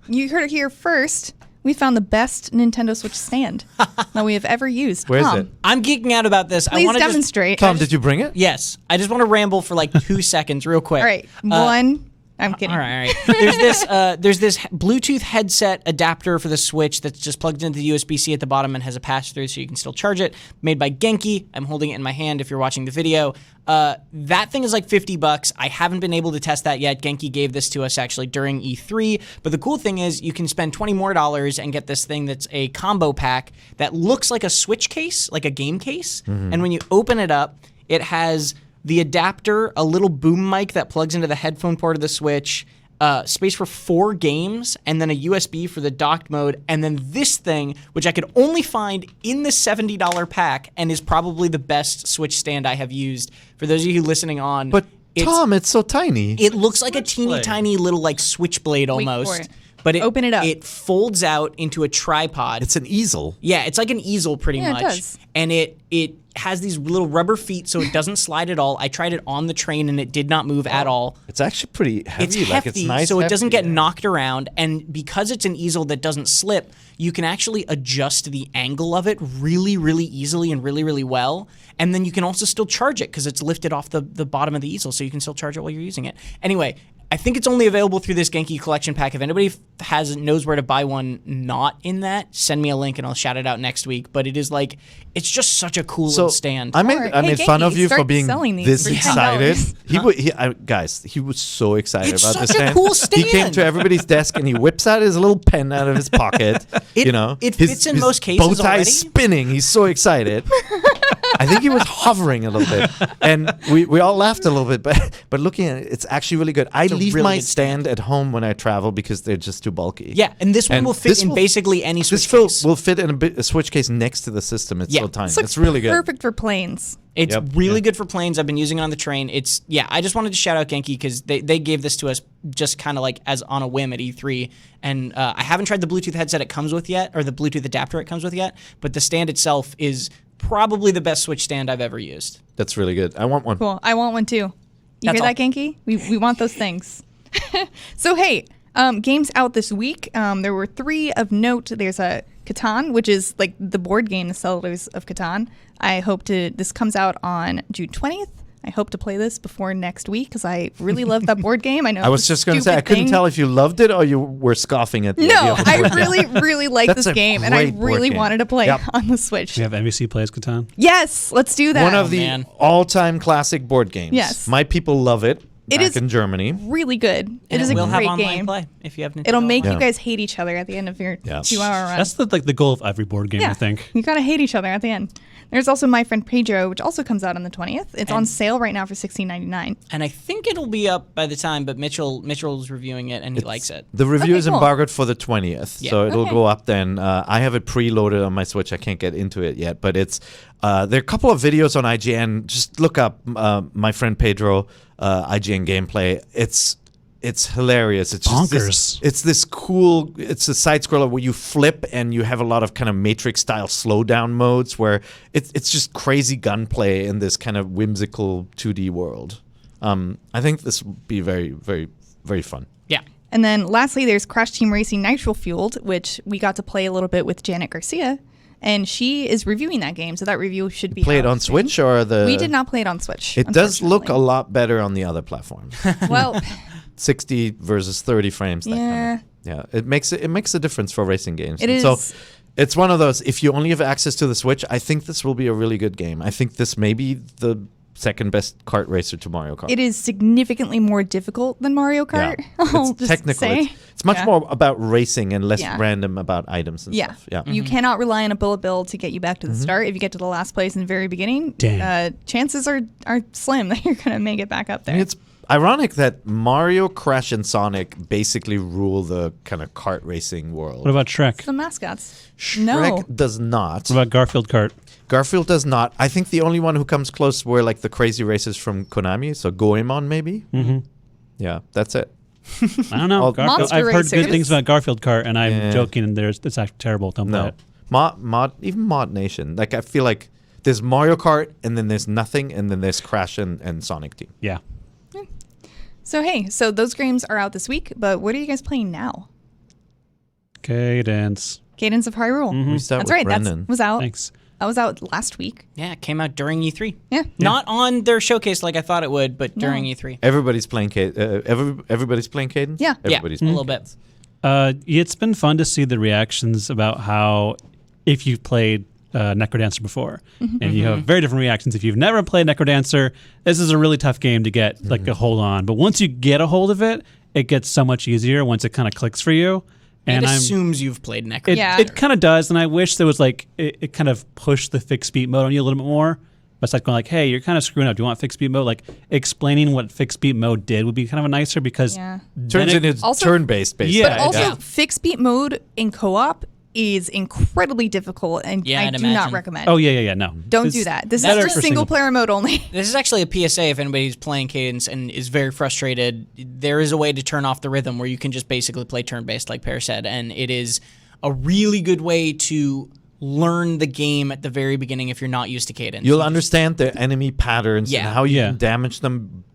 Speaker 2: You heard it here first. We found the best Nintendo Switch stand that we have ever used.
Speaker 5: Where is it?
Speaker 3: I'm geeking out about this.
Speaker 2: Please demonstrate.
Speaker 5: Tom, did you bring it?
Speaker 3: Yes. I just want to ramble for like 2 seconds real quick.
Speaker 2: All right. One. I'm kidding.
Speaker 3: All right. There's this Bluetooth headset adapter for the Switch that's just plugged into the USB-C at the bottom and has a pass-through so you can still charge it. Made by Genki. I'm holding it in my hand if you're watching the video. That thing is like $50. I haven't been able to test that yet. Genki gave this to us actually during E3. But the cool thing is you can spend $20 more and get this thing that's a combo pack that looks like a Switch case, like a game case. And when you open it up, it has the adapter, a little boom mic that plugs into the headphone port of the Switch, space for 4 games, and then a USB for the docked mode, and then this thing, which I could only find in the $70 pack and is probably the best Switch stand I have used. For those of you listening on...
Speaker 5: But Tom, it's so tiny.
Speaker 3: It looks like a teeny tiny little like switchblade almost. But
Speaker 2: open it up.
Speaker 3: It folds out into a tripod.
Speaker 5: It's an easel.
Speaker 3: Yeah, it's like an easel pretty much.
Speaker 2: It does.
Speaker 3: And it has these little rubber feet so it doesn't slide at all. I tried it on the train and it did not move at all.
Speaker 5: It's actually pretty heavy.
Speaker 3: It's hefty,
Speaker 5: it's nice
Speaker 3: so it doesn't get
Speaker 5: hefty.
Speaker 3: knocked around. And because it's an easel that doesn't slip, you can actually adjust the angle of it really, really easily and really, really well. And then you can also still charge it because it's lifted off the bottom of the easel, so you can still charge it while you're using it. Anyway, I think it's only available through this Genki collection pack. If anybody knows where to buy one not in that, send me a link and I'll shout it out next week. But it is like, it's just such a cool little stand.
Speaker 5: I made fun of you for being this excited. Guys, he was so excited about this stand.
Speaker 3: Cool stand.
Speaker 5: He came to everybody's desk and he whips out his little pen out of his pocket.
Speaker 3: It fits in most cases
Speaker 5: bow tie
Speaker 3: already.
Speaker 5: Spinning. He's so excited. I think he was hovering a little bit, and we all laughed a little bit. But looking at it, it's actually really good. I leave my stand at home when I travel because they're just too bulky.
Speaker 3: Yeah, and this one will fit in basically any Switch case.
Speaker 5: Will fit in a Switch case next to the system. It's so tiny. It's really good.
Speaker 2: Perfect for planes.
Speaker 3: It's really good for planes. I've been using it on the train. I just wanted to shout out Genki because they gave this to us just kind of like as on a whim at E3. And I haven't tried the Bluetooth headset it comes with yet, or the Bluetooth adapter it comes with yet, but the stand itself is probably the best Switch stand I've ever used.
Speaker 5: That's really good. I want one.
Speaker 2: Cool. I want one too. You hear that, Genki? We want those things. So, hey, games out this week. There were 3 of note. There's a Catan, which is like the board game, the Settlers of Catan. This comes out on June 20th. I hope to play this before next week because I really love that board game. I know.
Speaker 5: I was just going to say, I couldn't tell if you loved it or you were scoffing at the idea of
Speaker 2: I really like this game, and I really wanted to play on the Switch.
Speaker 4: Do you have NVC plays Catan?
Speaker 2: Yes, let's do that.
Speaker 5: One of the all-time classic board games.
Speaker 2: Yes.
Speaker 5: My people love it.
Speaker 2: It is
Speaker 5: in Germany.
Speaker 2: Really good. It is a
Speaker 3: we'll
Speaker 2: great
Speaker 3: have online
Speaker 2: game.
Speaker 3: Play if you have Nintendo.
Speaker 2: It'll make you guys hate each other at the end of your 2-hour run.
Speaker 4: That's the goal of every board game, I think.
Speaker 2: You gotta hate each other at the end. There's also My Friend Pedro, which also comes out on the 20th. It's on sale right now for $16.99.
Speaker 3: And I think it'll be up by the time, but Mitchell's reviewing it and he likes it.
Speaker 5: The review is embargoed for the 20th, so it'll go up then. I have it preloaded on my Switch. I can't get into it yet, but it's there are a couple of videos on IGN. Just look up My Friend Pedro IGN gameplay. It's hilarious. It's
Speaker 4: bonkers.
Speaker 5: It's this cool. It's a side scroller where you flip and you have a lot of kind of Matrix style slowdown modes where it's just crazy gunplay in this kind of whimsical 2D world. I think this will be very, very, very fun.
Speaker 3: Yeah.
Speaker 2: And then lastly, there's Crash Team Racing Nitro Fueled, which we got to play a little bit with Janet Garcia. And she is reviewing that game, so that review should be
Speaker 5: play it on Switch or the.
Speaker 2: We did not play it on Switch.
Speaker 5: It does look a lot better on the other platforms.
Speaker 2: Well,
Speaker 5: 60 versus 30 frames. It makes a difference for racing games.
Speaker 2: It is.
Speaker 5: So it's one of those. If you only have access to the Switch, I think this will be a really good game. I think this may be the second best kart racer to Mario Kart.
Speaker 2: It is significantly more difficult than Mario Kart.
Speaker 5: Yeah.
Speaker 2: I'll just
Speaker 5: technical.
Speaker 2: say.
Speaker 5: It's much more about racing and less random about items and stuff. Yeah.
Speaker 2: You cannot rely on a bullet bill to get you back to the start. If you get to the last place in the very beginning, chances are slim that you're going to make it back up there.
Speaker 5: It's ironic that Mario, Crash, and Sonic basically rule the kind of kart racing world.
Speaker 4: What about Shrek?
Speaker 2: The mascots.
Speaker 5: Shrek does not.
Speaker 4: What about Garfield Kart?
Speaker 5: Garfield does not. I think the only one who comes close were like the crazy racers from Konami, so Goemon maybe. Mm-hmm. Yeah, that's it.
Speaker 4: I don't know. I've heard good things about Garfield Kart, and I'm joking, and it's actually terrible. Don't play it.
Speaker 5: Even Mod Nation. Like I feel like there's Mario Kart, and then there's nothing, and then there's Crash and Sonic Team.
Speaker 4: Yeah.
Speaker 2: So those games are out this week, but what are you guys playing now?
Speaker 4: Cadence
Speaker 2: of Hyrule.
Speaker 5: Mm-hmm. We start
Speaker 2: That's
Speaker 5: with
Speaker 2: right.
Speaker 5: Brendan.
Speaker 2: That was out.
Speaker 4: Thanks.
Speaker 2: That was out last week.
Speaker 3: Yeah, it came out during E3.
Speaker 2: Yeah.
Speaker 3: Not on their showcase like I thought it would, but during E3.
Speaker 5: Everybody's playing everybody's playing Cadence?
Speaker 2: Yeah.
Speaker 5: Everybody's
Speaker 3: a
Speaker 5: playing
Speaker 3: little bit.
Speaker 4: It's been fun to see the reactions about how if you've played Necrodancer before, and you have very different reactions. If you've never played Necrodancer, this is a really tough game to get like a hold on. But once you get a hold of it, it gets so much easier once it kind of clicks for you.
Speaker 3: And it assumes you've played Necrodancer.
Speaker 4: It kind of does, and I wish there was like it kind of pushed the fixed beat mode on you a little bit more. But it's like going like, hey, you're kind of screwing up. Do you want fixed beat mode? Like explaining what fixed beat mode did would be kind of nicer because
Speaker 5: turns into turn-based, basically.
Speaker 2: But also fixed beat mode in co-op is incredibly difficult, and I do not recommend.
Speaker 4: Oh yeah, no.
Speaker 2: Don't do that. This is for single player mode only.
Speaker 3: This is actually a PSA if anybody's playing Cadence and is very frustrated. There is a way to turn off the rhythm where you can just basically play turn-based, like Per said, and it is a really good way to learn the game at the very beginning if you're not used to Cadence.
Speaker 5: You'll understand the enemy patterns and how you can damage them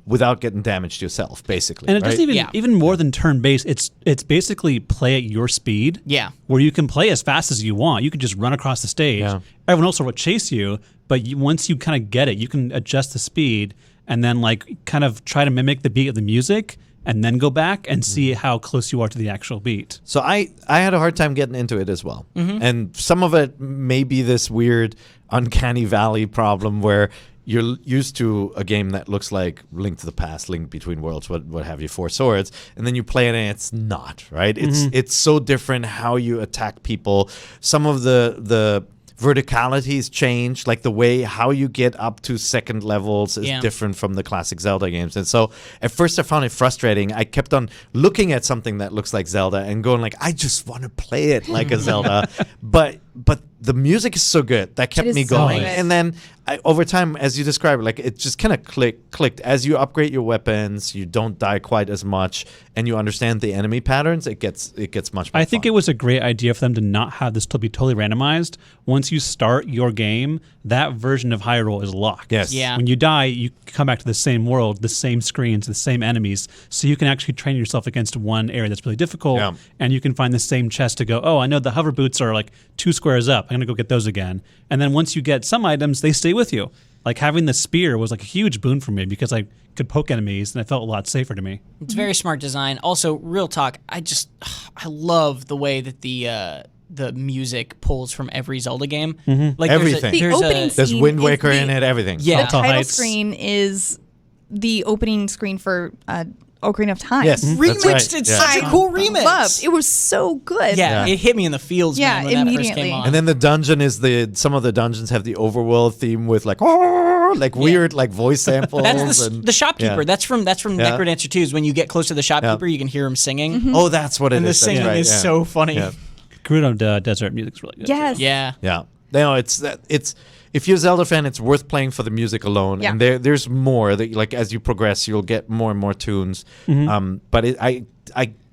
Speaker 5: without getting damaged yourself, basically.
Speaker 4: And it doesn't even more than turn-based. It's basically play at your speed.
Speaker 3: Yeah.
Speaker 4: Where you can play as fast as you want. You can just run across the stage. Yeah. Everyone else will chase you, but once you kind of get it, you can adjust the speed and then like kind of try to mimic the beat of the music and then go back and see how close you are to the actual beat.
Speaker 5: So I had a hard time getting into it as well. And some of it may be this weird uncanny valley problem where you're used to a game that looks like Link to the Past, Link Between Worlds, what have you, Four Swords, and then you play it and it's not, right? It's so different how you attack people. Some of the verticalities change, like the way how you get up to second levels is different from the classic Zelda games. And so at first I found it frustrating. I kept on looking at something that looks like Zelda and going like, I just want to play it like a Zelda. But the music is so good that kept me going. And then over time, as you described, like it just kind of clicked. As you upgrade your weapons, you don't die quite as much, and you understand the enemy patterns. It gets much more.
Speaker 4: I think it was a great idea for them to not have this to be totally randomized. Once you start your game, that version of Hyrule is locked.
Speaker 5: Yes.
Speaker 3: Yeah.
Speaker 4: When you die, you come back to the same world, the same screens, the same enemies, so you can actually train yourself against one area that's really difficult, and you can find the same chest to go, oh, I know the hover boots are like 2 squares up. I'm going to go get those again. And then once you get some items, they stay with you. Like having the spear was like a huge boon for me because I could poke enemies and it felt a lot safer to me.
Speaker 3: It's very smart design. Also, real talk, I love the way that the music pulls from every Zelda game. Like
Speaker 5: everything. There's Wind Waker in it, everything.
Speaker 3: Yeah.
Speaker 2: The title screen is the opening screen for Ocarina of Time.
Speaker 5: Yes,
Speaker 3: remixed. It's such a cool remix.
Speaker 2: Loved. It was so good.
Speaker 3: Yeah, it hit me in the feels, man, when that first came on.
Speaker 5: And then the dungeon is some of the dungeons have the overworld theme with like weird like voice samples.
Speaker 3: That's the shopkeeper. That's from Necrodancer 2. Is when you get close to the shopkeeper, you can hear him singing.
Speaker 5: Oh, that's what it is.
Speaker 3: And the singing is so funny.
Speaker 5: Yeah.
Speaker 4: Gerudo Desert music's really good.
Speaker 2: Yes.
Speaker 3: Yeah.
Speaker 5: No, it's if you're a Zelda fan, it's worth playing for the music alone.
Speaker 2: Yeah.
Speaker 5: And there's more that, like, as you progress, you'll get more and more tunes. But I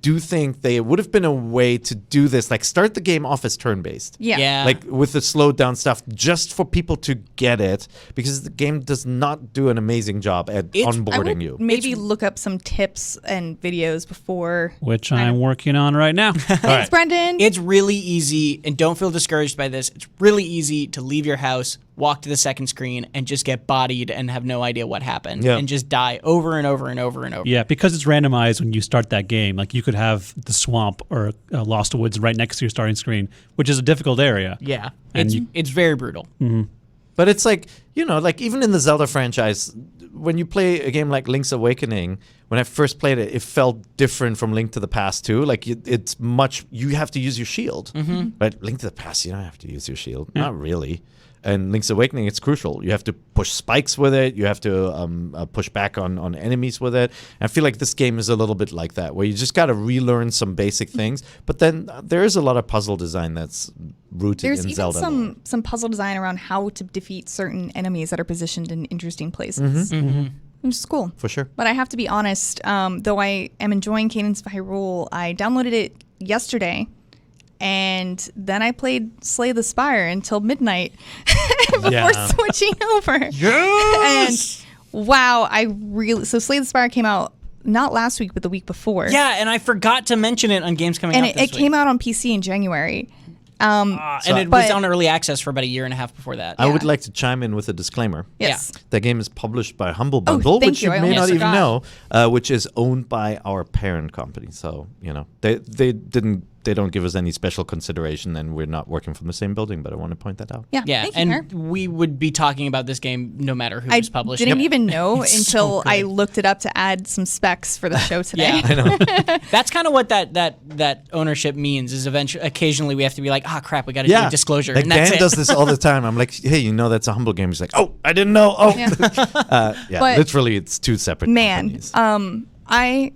Speaker 5: do think they would have been a way to do this, like start the game off as turn-based.
Speaker 2: Yeah.
Speaker 5: Like with the slowed down stuff, just for people to get it, because the game does not do an amazing job at onboarding you.
Speaker 2: Maybe look up some tips and videos before.
Speaker 4: Which I'm working on right now.
Speaker 2: Thanks, Brendan.
Speaker 3: It's really easy, and don't feel discouraged by this. It's really easy to leave your house, walk to the second screen, and just get bodied and have no idea what happened, and just die over and over and over and over.
Speaker 4: Yeah, because it's randomized when you start that game. Like you could have the swamp or Lost Woods right next to your starting screen, which is a difficult area.
Speaker 3: Yeah,
Speaker 4: And
Speaker 3: it's very brutal.
Speaker 5: But it's like, like even in the Zelda franchise, when you play a game like Link's Awakening, when I first played it, it felt different from Link to the Past too. Like it's much, you have to use your shield. But Link to the Past, you don't have to use your shield. Not really. And Link's Awakening, it's crucial. You have to push spikes with it. You have to push back on enemies with it. And I feel like this game is a little bit like that, where you just got to relearn some basic things. But then there is a lot of puzzle design that's rooted in Zelda.
Speaker 2: There's even some puzzle design around how to defeat certain enemies that are positioned in interesting places. Which is cool.
Speaker 5: For sure.
Speaker 2: But I have to be honest, though I am enjoying Cadence of Hyrule, I downloaded it yesterday. And then I played Slay the Spire until midnight before switching over.
Speaker 5: Yes!
Speaker 2: And wow, so Slay the Spire came out not last week, but the week before.
Speaker 3: Yeah, and I forgot to mention it on games coming out this week.
Speaker 2: And it came out on PC in January.
Speaker 3: And it was on early access for about a year and a half before that.
Speaker 5: I would like to chime in with a disclaimer.
Speaker 2: Yes.
Speaker 5: The game is published by Humble Bundle, which you may not even know, which is owned by our parent company. So, they don't give us any special consideration, and we're not working from the same building, but I want to point that out.
Speaker 2: Yeah.
Speaker 3: And we would be talking about this game no matter who was published.
Speaker 2: I didn't even know until I looked it up to add some specs for the show today.
Speaker 5: I know.
Speaker 3: That's kind of what that ownership means, is occasionally we have to be like, crap, we got to do a disclosure.
Speaker 5: Like
Speaker 3: and that's
Speaker 5: Dan does this all the time. I'm like, hey, that's a Humble game. He's like, oh, I didn't know. Oh.
Speaker 2: But
Speaker 5: literally it's two separate companies.
Speaker 2: I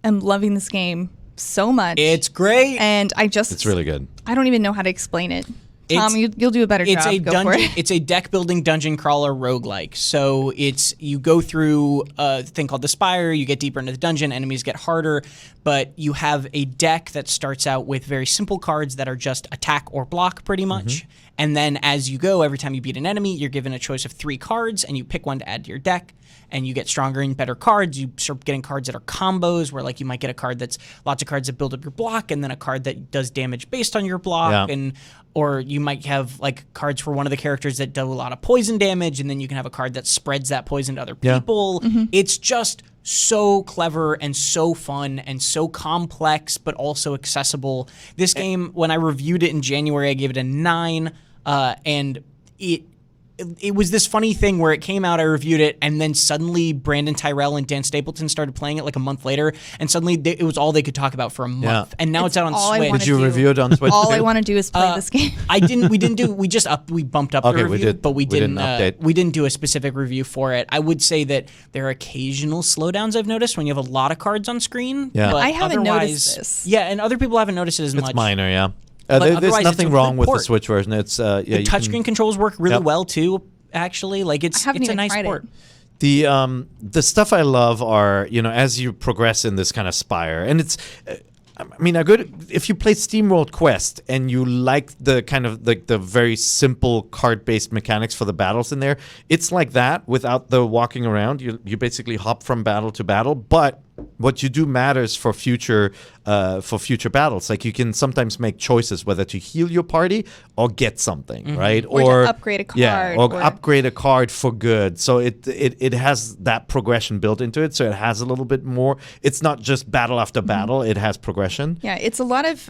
Speaker 2: am loving this game so much.
Speaker 3: It's great.
Speaker 2: And it's
Speaker 5: really good.
Speaker 2: I don't even know how to explain it. Tom, you'll do a better job.
Speaker 3: It's a deck building dungeon crawler roguelike. So you go through a thing called the Spire, you get deeper into the dungeon, enemies get harder, but you have a deck that starts out with very simple cards that are just attack or block pretty much. And then as you go, every time you beat an enemy, you're given a choice of 3 cards, and you pick one to add to your deck. And you get stronger and better cards. You start getting cards that are combos, where like you might get a card that's lots of cards that build up your block, and then a card that does damage based on your block, or you might have like cards for one of the characters that do a lot of poison damage, and then you can have a card that spreads that poison to other people. It's just so clever and so fun and so complex, but also accessible. This game, when I reviewed it in January, I gave it a 9, and it was this funny thing where it came out, I reviewed it, and then suddenly Brandon Tyrell and Dan Stapleton started playing it like a month later, and suddenly it was all they could talk about for a month. And now it's out on Switch.
Speaker 5: Did you review it on Switch?
Speaker 2: All I want to do is play this game.
Speaker 3: We bumped up the review,
Speaker 5: we did.
Speaker 3: But we didn't
Speaker 5: update.
Speaker 3: We didn't do a specific review for it. I would say that there are occasional slowdowns I've noticed when you have a lot of cards on screen.
Speaker 5: Yeah.
Speaker 3: But
Speaker 2: I haven't noticed this.
Speaker 3: Yeah, and other people haven't noticed it as much.
Speaker 5: It's minor, yeah.
Speaker 3: There's
Speaker 5: nothing wrong with the Switch version. It's
Speaker 3: the touchscreen controls work really well too. Actually, like it's a nice port.
Speaker 5: The stuff I love are, as you progress in this kind of Spire, and it's, if you play SteamWorld Quest and you like the kind of the very simple card-based mechanics for the battles in there, it's like that without the walking around. You basically hop from battle to battle, but what you do matters for future battles. Like you can sometimes make choices whether to heal your party or get something, right?
Speaker 2: Or to upgrade a card.
Speaker 5: Yeah, or upgrade a card for good. So it has that progression built into it. So it has a little bit more. It's not just battle after battle. It has progression.
Speaker 2: Yeah, it's a lot of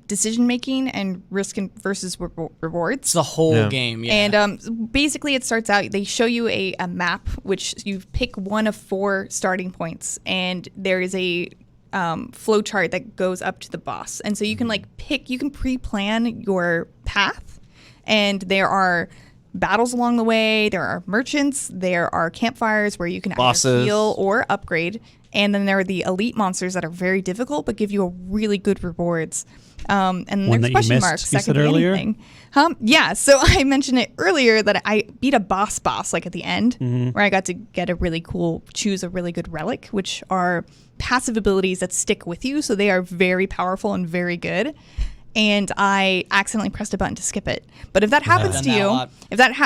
Speaker 2: decision making and risk versus rewards.
Speaker 3: It's the whole game, yeah.
Speaker 2: And basically, it starts out. They show you a map, which you pick one of 4 starting points, and there is a flow chart that goes up to the boss. And so you can you can pre-plan your path, and there are battles along the way. There are merchants. There are campfires where you can either heal or upgrade. And then there are the elite monsters that are very difficult but give you a really good rewards. And
Speaker 4: One
Speaker 2: there's
Speaker 4: that you
Speaker 2: question marks.
Speaker 4: missed, you said earlier?
Speaker 2: Yeah, so I mentioned it earlier that I beat a boss like at the end, where I got to choose a really good relic, which are passive abilities that stick with you. So they are very powerful and very good. And I accidentally pressed a button to skip it. But if that happens to you,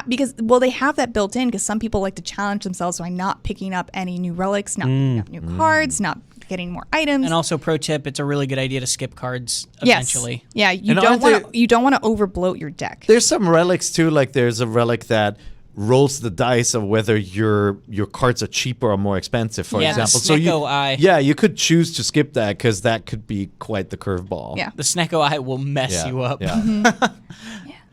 Speaker 2: because they have that built in, because some people like to challenge themselves by not picking up any new relics, not picking up new cards, not getting more items.
Speaker 3: And also, pro tip: it's a really good idea to skip cards eventually.
Speaker 2: Yeah, you don't want to overbloat your deck.
Speaker 5: There's some relics too. Like there's a relic that rolls the dice of whether your cards are cheaper or more expensive, for example.
Speaker 3: The Snecko Eye.
Speaker 5: Yeah, you could choose to skip that because that could be quite the curveball.
Speaker 2: Yeah.
Speaker 3: The Snecko Eye will mess you up.
Speaker 5: Yeah.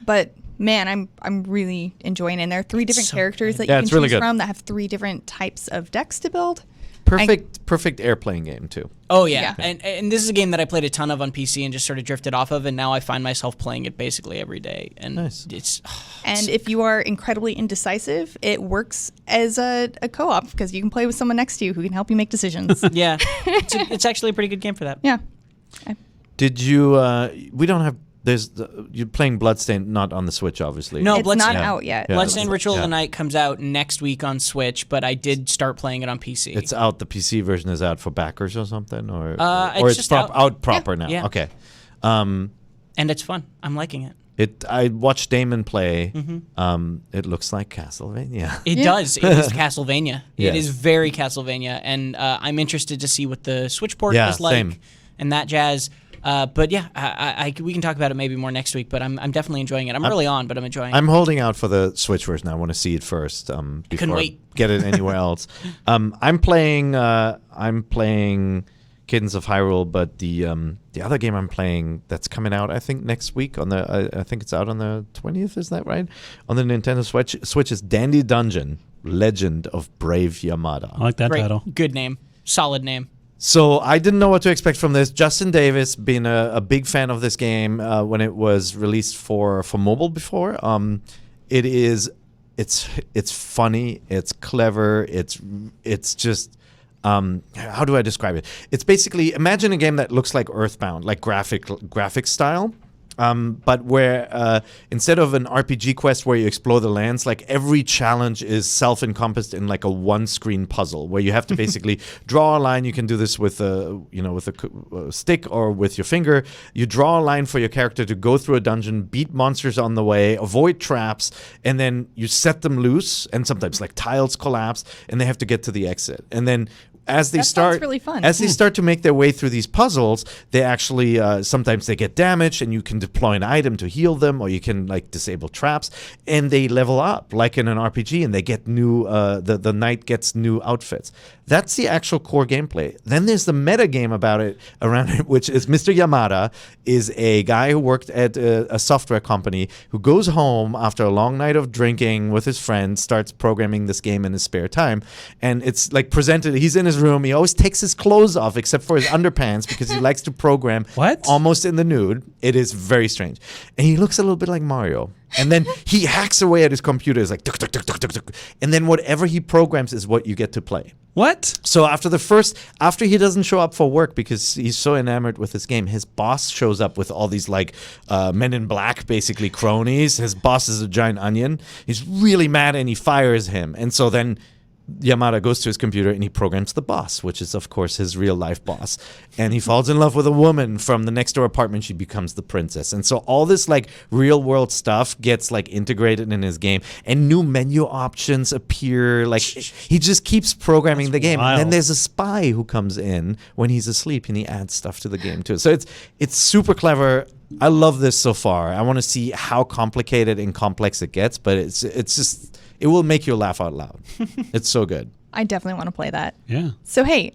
Speaker 2: But man, I'm really enjoying it. And there are 3 different characters that you can choose from that have 3 different types of decks to build.
Speaker 5: Perfect airplane game too.
Speaker 3: Oh yeah. And this is a game that I played a ton of on PC and just sort of drifted off of, and now I find myself playing it basically every day. And
Speaker 2: and if you are incredibly indecisive, it works as a co-op because you can play with someone next to you who can help you make decisions.
Speaker 3: Yeah, it's actually a pretty good game for that.
Speaker 2: Yeah.
Speaker 5: Did you? We don't have. You're playing Bloodstained, not on the Switch, obviously.
Speaker 3: No,
Speaker 2: it's not out yet.
Speaker 3: Yeah, Bloodstained Ritual of the Night comes out next week on Switch, but I did start playing it on PC.
Speaker 5: It's out. The PC version is out for backers or something, or
Speaker 3: it's just
Speaker 5: out proper now.
Speaker 3: Yeah.
Speaker 5: Okay.
Speaker 3: And it's fun. I'm liking it.
Speaker 5: I watched Damon play. It looks like Castlevania.
Speaker 3: It does. It is Castlevania.
Speaker 5: Yes.
Speaker 3: It is very Castlevania, and I'm interested to see what the Switch port is like
Speaker 5: same.
Speaker 3: and that jazz. But yeah, we can talk about it maybe more next week. But I'm definitely enjoying it. I'm early on, but I'm enjoying it.
Speaker 5: I'm holding out for the Switch version. I want to see it first before I get it anywhere else. I'm playing Cadence of Hyrule, but the other game I'm playing that's coming out I think next week I think it's out on the 20th. Is that right? On the Nintendo Switch is Dandy Dungeon: Legend of Brave Yamada.
Speaker 4: I like that title.
Speaker 3: Good name. Solid name.
Speaker 5: So I didn't know what to expect from this. Justin Davis, being a big fan of this game when it was released for mobile before. It's funny, it's clever, it's just how do I describe it? It's basically, imagine a game that looks like Earthbound, like graphic style. But where instead of an RPG quest where you explore the lands, like every challenge is self-encompassed in like a one-screen puzzle where you have to basically draw a line. You can do this with a stick or with your finger. You draw a line for your character to go through a dungeon, beat monsters on the way, avoid traps, and then you set them loose. And sometimes like tiles collapse, and they have to get to the exit. And then as they
Speaker 2: That
Speaker 5: start,
Speaker 2: sounds really fun.
Speaker 5: as they start to make their way through these puzzles, they actually sometimes they get damaged, and you can deploy an item to heal them, or you can like disable traps, and they level up like in an RPG, and they get new. The knight gets new outfits. That's the actual core gameplay. Then there's the meta game about it around it, which is Mr. Yamada is a guy who worked at a software company who goes home after a long night of drinking with his friends, starts programming this game in his spare time, and it's like presented. He's in his room. He always takes his clothes off except for his underpants because he likes to program almost in the nude. It is very strange, and he looks a little bit like Mario. And then he hacks away at his computer. It's like, tuk, tuk, tuk, tuk, tuk, tuk. And then whatever he programs is what you get to play.
Speaker 4: What?
Speaker 5: So after he doesn't show up for work because he's so enamored with this game, his boss shows up with all these like Men in Black, basically cronies. His boss is a giant onion. He's really mad and he fires him. And so then Yamada goes to his computer and he programs the boss, which is of course his real life boss, and he falls in love with a woman from the next door apartment. She becomes the princess, and so all this like real world stuff gets like integrated in his game, and new menu options appear. Like he just keeps programming the game.
Speaker 4: Wild.
Speaker 5: And then there's a spy who comes in when he's asleep and he adds stuff to the game too. So it's super clever. I love this so far. I want to see how complicated and complex it gets, but it's just, it will make you laugh out loud. It's so good.
Speaker 2: I definitely want to play that.
Speaker 4: Yeah.
Speaker 2: So, hey,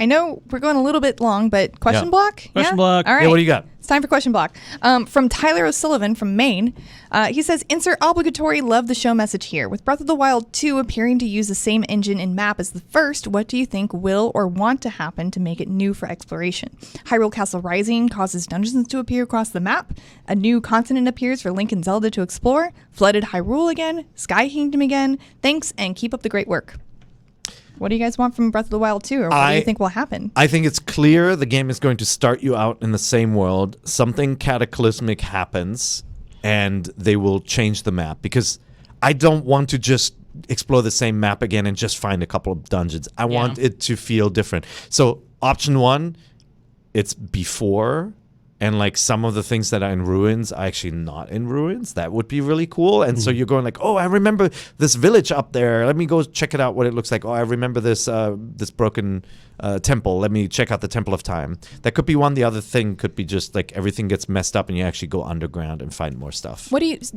Speaker 2: I know we're going a little bit long, but question block?
Speaker 4: Question block.
Speaker 2: All right.
Speaker 5: Yeah, what do you got?
Speaker 2: It's time for question block. From Tyler O'Sullivan from Maine. He says, insert obligatory love the show message here. With Breath of the Wild 2 appearing to use the same engine and map as the first, what do you think will or want to happen to make it new for exploration? Hyrule Castle Rising causes dungeons to appear across the map. A new continent appears for Link and Zelda to explore. Flooded Hyrule again. Sky Kingdom again. Thanks, and keep up the great work. What do you guys want from Breath of the Wild 2, or what do you think will happen?
Speaker 5: I think it's clear the game is going to start you out in the same world. Something cataclysmic happens, and they will change the map, because I don't want to just explore the same map again and just find a couple of dungeons. I want it to feel different. So option one, it's before, and like some of the things that are in ruins are actually not in ruins. That would be really cool. And so you're going like, oh, I remember this village up there. Let me go check it out, what it looks like. Oh, I remember this this broken temple. Let me check out the Temple of Time. That could be one. The other thing could be just like everything gets messed up and you actually go underground and find more stuff.
Speaker 2: What do you? So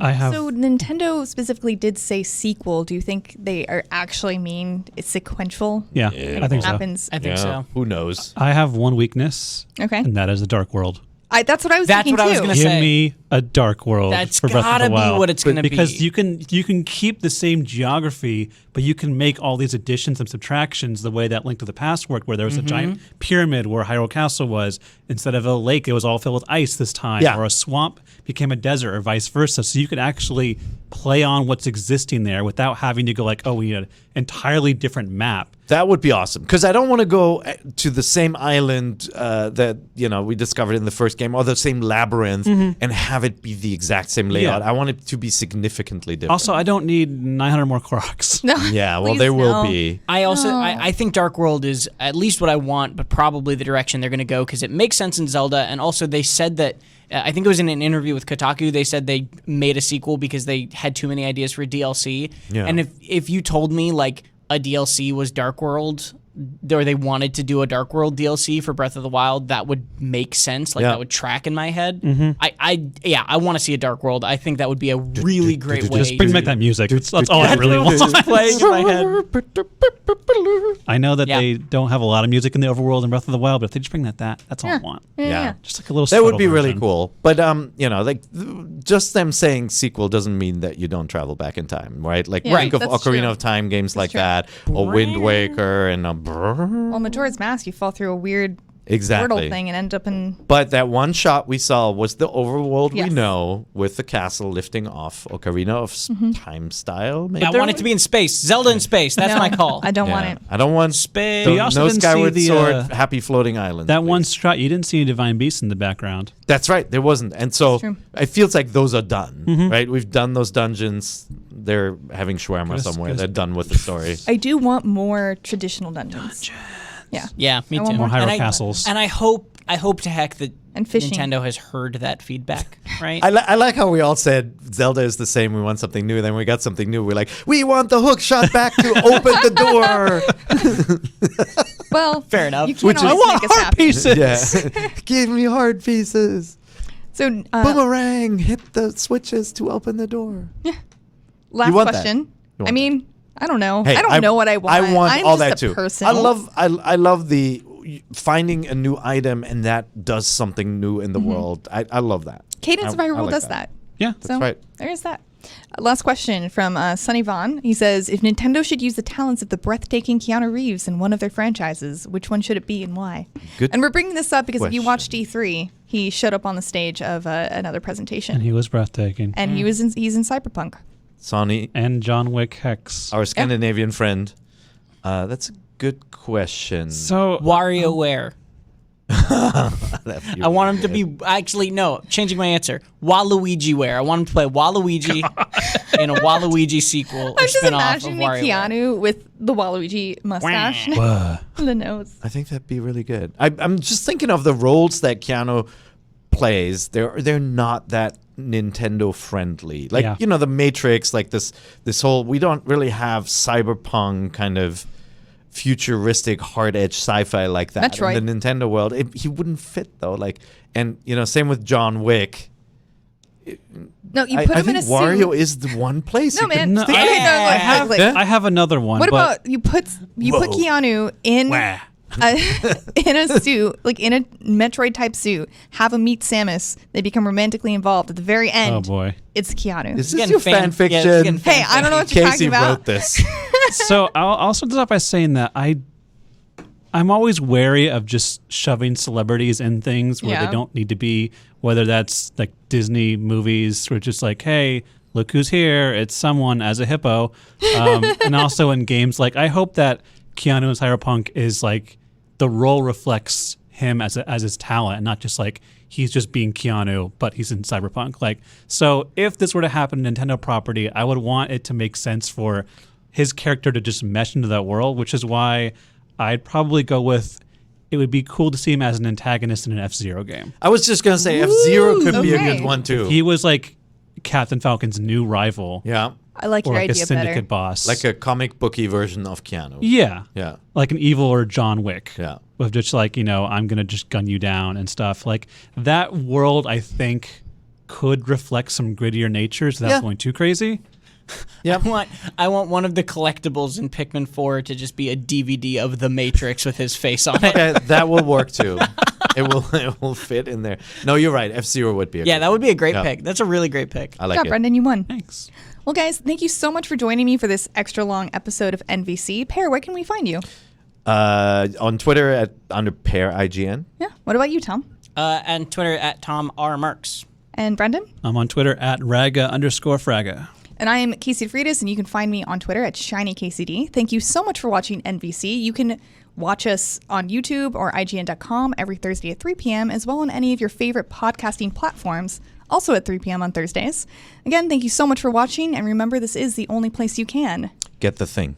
Speaker 2: Nintendo specifically did say sequel. Do you think they are actually mean it's sequential?
Speaker 4: Yeah, I think so.
Speaker 3: I think so.
Speaker 5: Who knows?
Speaker 4: I have one weakness.
Speaker 2: Okay.
Speaker 4: And that is the Dark World.
Speaker 2: That's what I was thinking too.
Speaker 3: I was going to say.
Speaker 4: Give me a Dark World.
Speaker 3: That's
Speaker 4: for Breath of
Speaker 3: gotta
Speaker 4: the
Speaker 3: be
Speaker 4: Wild.
Speaker 3: what it's going to be.
Speaker 4: Because you can keep the same geography, but you can make all these additions and subtractions the way that Link to the Past worked, where there was a giant pyramid where Hyrule Castle was. Instead of a lake, it was all filled with ice this time.
Speaker 5: Yeah.
Speaker 4: Or a swamp became a desert, or vice versa. So you could actually play on what's existing there without having to go like, oh, we need an entirely different map.
Speaker 5: That would be awesome, because I don't want to go to the same island that we discovered in the first game, or the same labyrinth, and have it be the exact same layout.
Speaker 4: Yeah.
Speaker 5: I want it to be significantly different.
Speaker 4: Also, I don't need 900 more Koroks.
Speaker 2: No,
Speaker 5: yeah, well,
Speaker 2: please
Speaker 5: there will
Speaker 2: no.
Speaker 5: be.
Speaker 3: I think Dark World is at least what I want, but probably the direction they're going to go, because it makes sense in Zelda. And also they said that, I think it was in an interview with Kotaku, they said they made a sequel because they had too many ideas for a DLC.
Speaker 5: Yeah.
Speaker 3: And if you told me like a DLC was Dark World, or they wanted to do a Dark World DLC for Breath of the Wild, that would make sense. Like that would track in my head. I want to see a Dark World. I think that would be a really great way.
Speaker 4: Just bring back that music. That's all I really want.
Speaker 3: Just playing in my head.
Speaker 4: I know that they don't have a lot of music in the overworld in Breath of the Wild, but if they just bring that's all I want.
Speaker 2: Yeah.
Speaker 4: Just like a little.
Speaker 5: That would be really
Speaker 4: version.
Speaker 5: cool. But like just them saying sequel doesn't mean that you don't travel back in time, right? Like think of
Speaker 2: that's
Speaker 5: Ocarina
Speaker 2: true.
Speaker 5: of Time games like
Speaker 2: true.
Speaker 5: that, or Wind Waker, and
Speaker 2: Well, Majora's Mask, you fall through a weird
Speaker 5: exactly
Speaker 2: portal thing and end up in.
Speaker 5: But that one shot we saw was the overworld we
Speaker 2: Yes.
Speaker 5: know, with the castle lifting off Ocarina of Time style. Maybe?
Speaker 3: I want it to be in space. Zelda in space. That's
Speaker 2: No,
Speaker 3: my call.
Speaker 2: I don't want it.
Speaker 5: I don't want
Speaker 3: Space.
Speaker 4: But you also
Speaker 5: no
Speaker 4: didn't see
Speaker 5: Skyward
Speaker 4: the,
Speaker 5: Sword, happy floating island.
Speaker 4: That one shot, you didn't see any Divine Beasts in the background.
Speaker 5: That's right. There wasn't. And so
Speaker 2: true.
Speaker 5: it feels like those are done, right? We've done those dungeons. They're having shawarma somewhere. They're done with the story.
Speaker 2: I do want more traditional dungeons. Yeah.
Speaker 3: Yeah, me
Speaker 2: I want
Speaker 3: too.
Speaker 2: more
Speaker 4: Hyrule
Speaker 3: And I-
Speaker 4: Castles.
Speaker 3: And I hope to heck that
Speaker 2: And fishing.
Speaker 3: Nintendo has heard that feedback, right?
Speaker 5: I like how we all said Zelda is the same. We want something new. Then we got something new. We're like, we want the hook shot back to open the door.
Speaker 2: Well,
Speaker 3: fair enough.
Speaker 2: You can't always make us happy.
Speaker 4: Pieces.
Speaker 5: Yeah. Give me hard pieces.
Speaker 2: So
Speaker 5: boomerang, hit the switches to open the door.
Speaker 2: Yeah. Last question. I mean, I don't know.
Speaker 5: Hey,
Speaker 2: I don't know what I want.
Speaker 5: I want
Speaker 2: I'm
Speaker 5: all
Speaker 2: just
Speaker 5: that
Speaker 2: a
Speaker 5: too.
Speaker 2: person.
Speaker 5: I love the finding a new item and that does something new in the world. I love that.
Speaker 2: Cadence of Hyrule does that.
Speaker 4: Yeah,
Speaker 2: so
Speaker 5: that's right.
Speaker 2: There is that. Last question from Sunny Vaughn. He says, if Nintendo should use the talents of the breathtaking Keanu Reeves in one of their franchises, which one should it be and why?
Speaker 5: Good
Speaker 2: and we're bringing this up because
Speaker 5: question.
Speaker 2: if you watched E3, he showed up on the stage of another presentation.
Speaker 4: And he was breathtaking.
Speaker 2: And he's in Cyberpunk.
Speaker 5: Sonny.
Speaker 4: And John Wick Hex.
Speaker 5: Our Scandinavian friend. That's a good question.
Speaker 4: So
Speaker 3: WarioWare. I want him to be changing my answer. WaluigiWare. I want him to play Waluigi in a Waluigi sequel or
Speaker 2: I'm just
Speaker 3: spin-off of
Speaker 2: imagining
Speaker 3: WarioWare.
Speaker 2: Keanu with the Waluigi mustache. The nose.
Speaker 5: I think that'd be really good. I'm just thinking of the roles that Keanu plays. They're not that Nintendo friendly. Like the Matrix, like this whole, we don't really have cyberpunk kind of futuristic hard edge sci-fi like that
Speaker 2: Metroid.
Speaker 5: in the Nintendo world. He wouldn't fit though. Like, and same with John Wick.
Speaker 2: No, you put him in a suit.
Speaker 5: Wario is the one place.
Speaker 2: No, man.
Speaker 4: No, I have another one.
Speaker 2: What about you put Keanu in in a suit, like in a Metroid type suit, have him meet Samus, they become romantically involved. At the very end,
Speaker 4: oh boy,
Speaker 2: it's Keanu.
Speaker 5: Is this your fan fiction?
Speaker 3: Yeah,
Speaker 2: hey, I don't know what you're
Speaker 5: Casey
Speaker 2: talking about.
Speaker 5: wrote this.
Speaker 4: So I'll start this off by saying that I'm always wary of just shoving celebrities in things where they don't need to be, whether that's like Disney movies where it's just like, hey, look who's here, it's someone as a hippo. And also in games, like I hope that Keanu's Cyberpunk is like the role reflects him as his talent and not just like he's just being Keanu, but he's in Cyberpunk. Like, so if this were to happen in Nintendo property, I would want it to make sense for his character to just mesh into that world, which is why I'd probably go with, it would be cool to see him as an antagonist in an F-Zero game.
Speaker 5: I was just going to say F-Zero could be a good one too.
Speaker 4: If he was like Captain Falcon's new rival.
Speaker 5: Yeah.
Speaker 2: I like your
Speaker 4: or like
Speaker 2: idea
Speaker 4: a syndicate
Speaker 2: better.
Speaker 4: boss.
Speaker 5: Like a comic booky version of Keanu.
Speaker 4: Yeah.
Speaker 5: Yeah.
Speaker 4: Like an evil or John Wick.
Speaker 5: Yeah.
Speaker 4: With just like, I'm going to just gun you down and stuff. Like that world, I think, could reflect some grittier natures without going too crazy.
Speaker 5: Yeah.
Speaker 3: I want one of the collectibles in Pikmin 4 to just be a DVD of The Matrix with his face on it.
Speaker 5: Okay, that will work too. It will fit in there. No, you're right. F-Zero would be a
Speaker 3: that would be a great pick. That's a really great pick.
Speaker 5: I like it.
Speaker 2: Brendan, you won.
Speaker 4: Thanks.
Speaker 2: Well, guys, thank you so much for joining me for this extra long episode of NVC. Pear, where can we find you?
Speaker 5: On Twitter under Pear IGN.
Speaker 2: Yeah. What about you, Tom?
Speaker 3: And Twitter at Tom R. Marks.
Speaker 2: And Brendan?
Speaker 4: I'm on Twitter at Raga_Fraga.
Speaker 2: And I am Casey Freitas, and you can find me on Twitter at ShinyKCD. Thank you so much for watching NVC. You can watch us on YouTube or IGN.com every Thursday at 3 p.m., as well on any of your favorite podcasting platforms, also at 3 p.m. on Thursdays. Again, thank you so much for watching, and remember, this is the only place you can
Speaker 5: get the thing.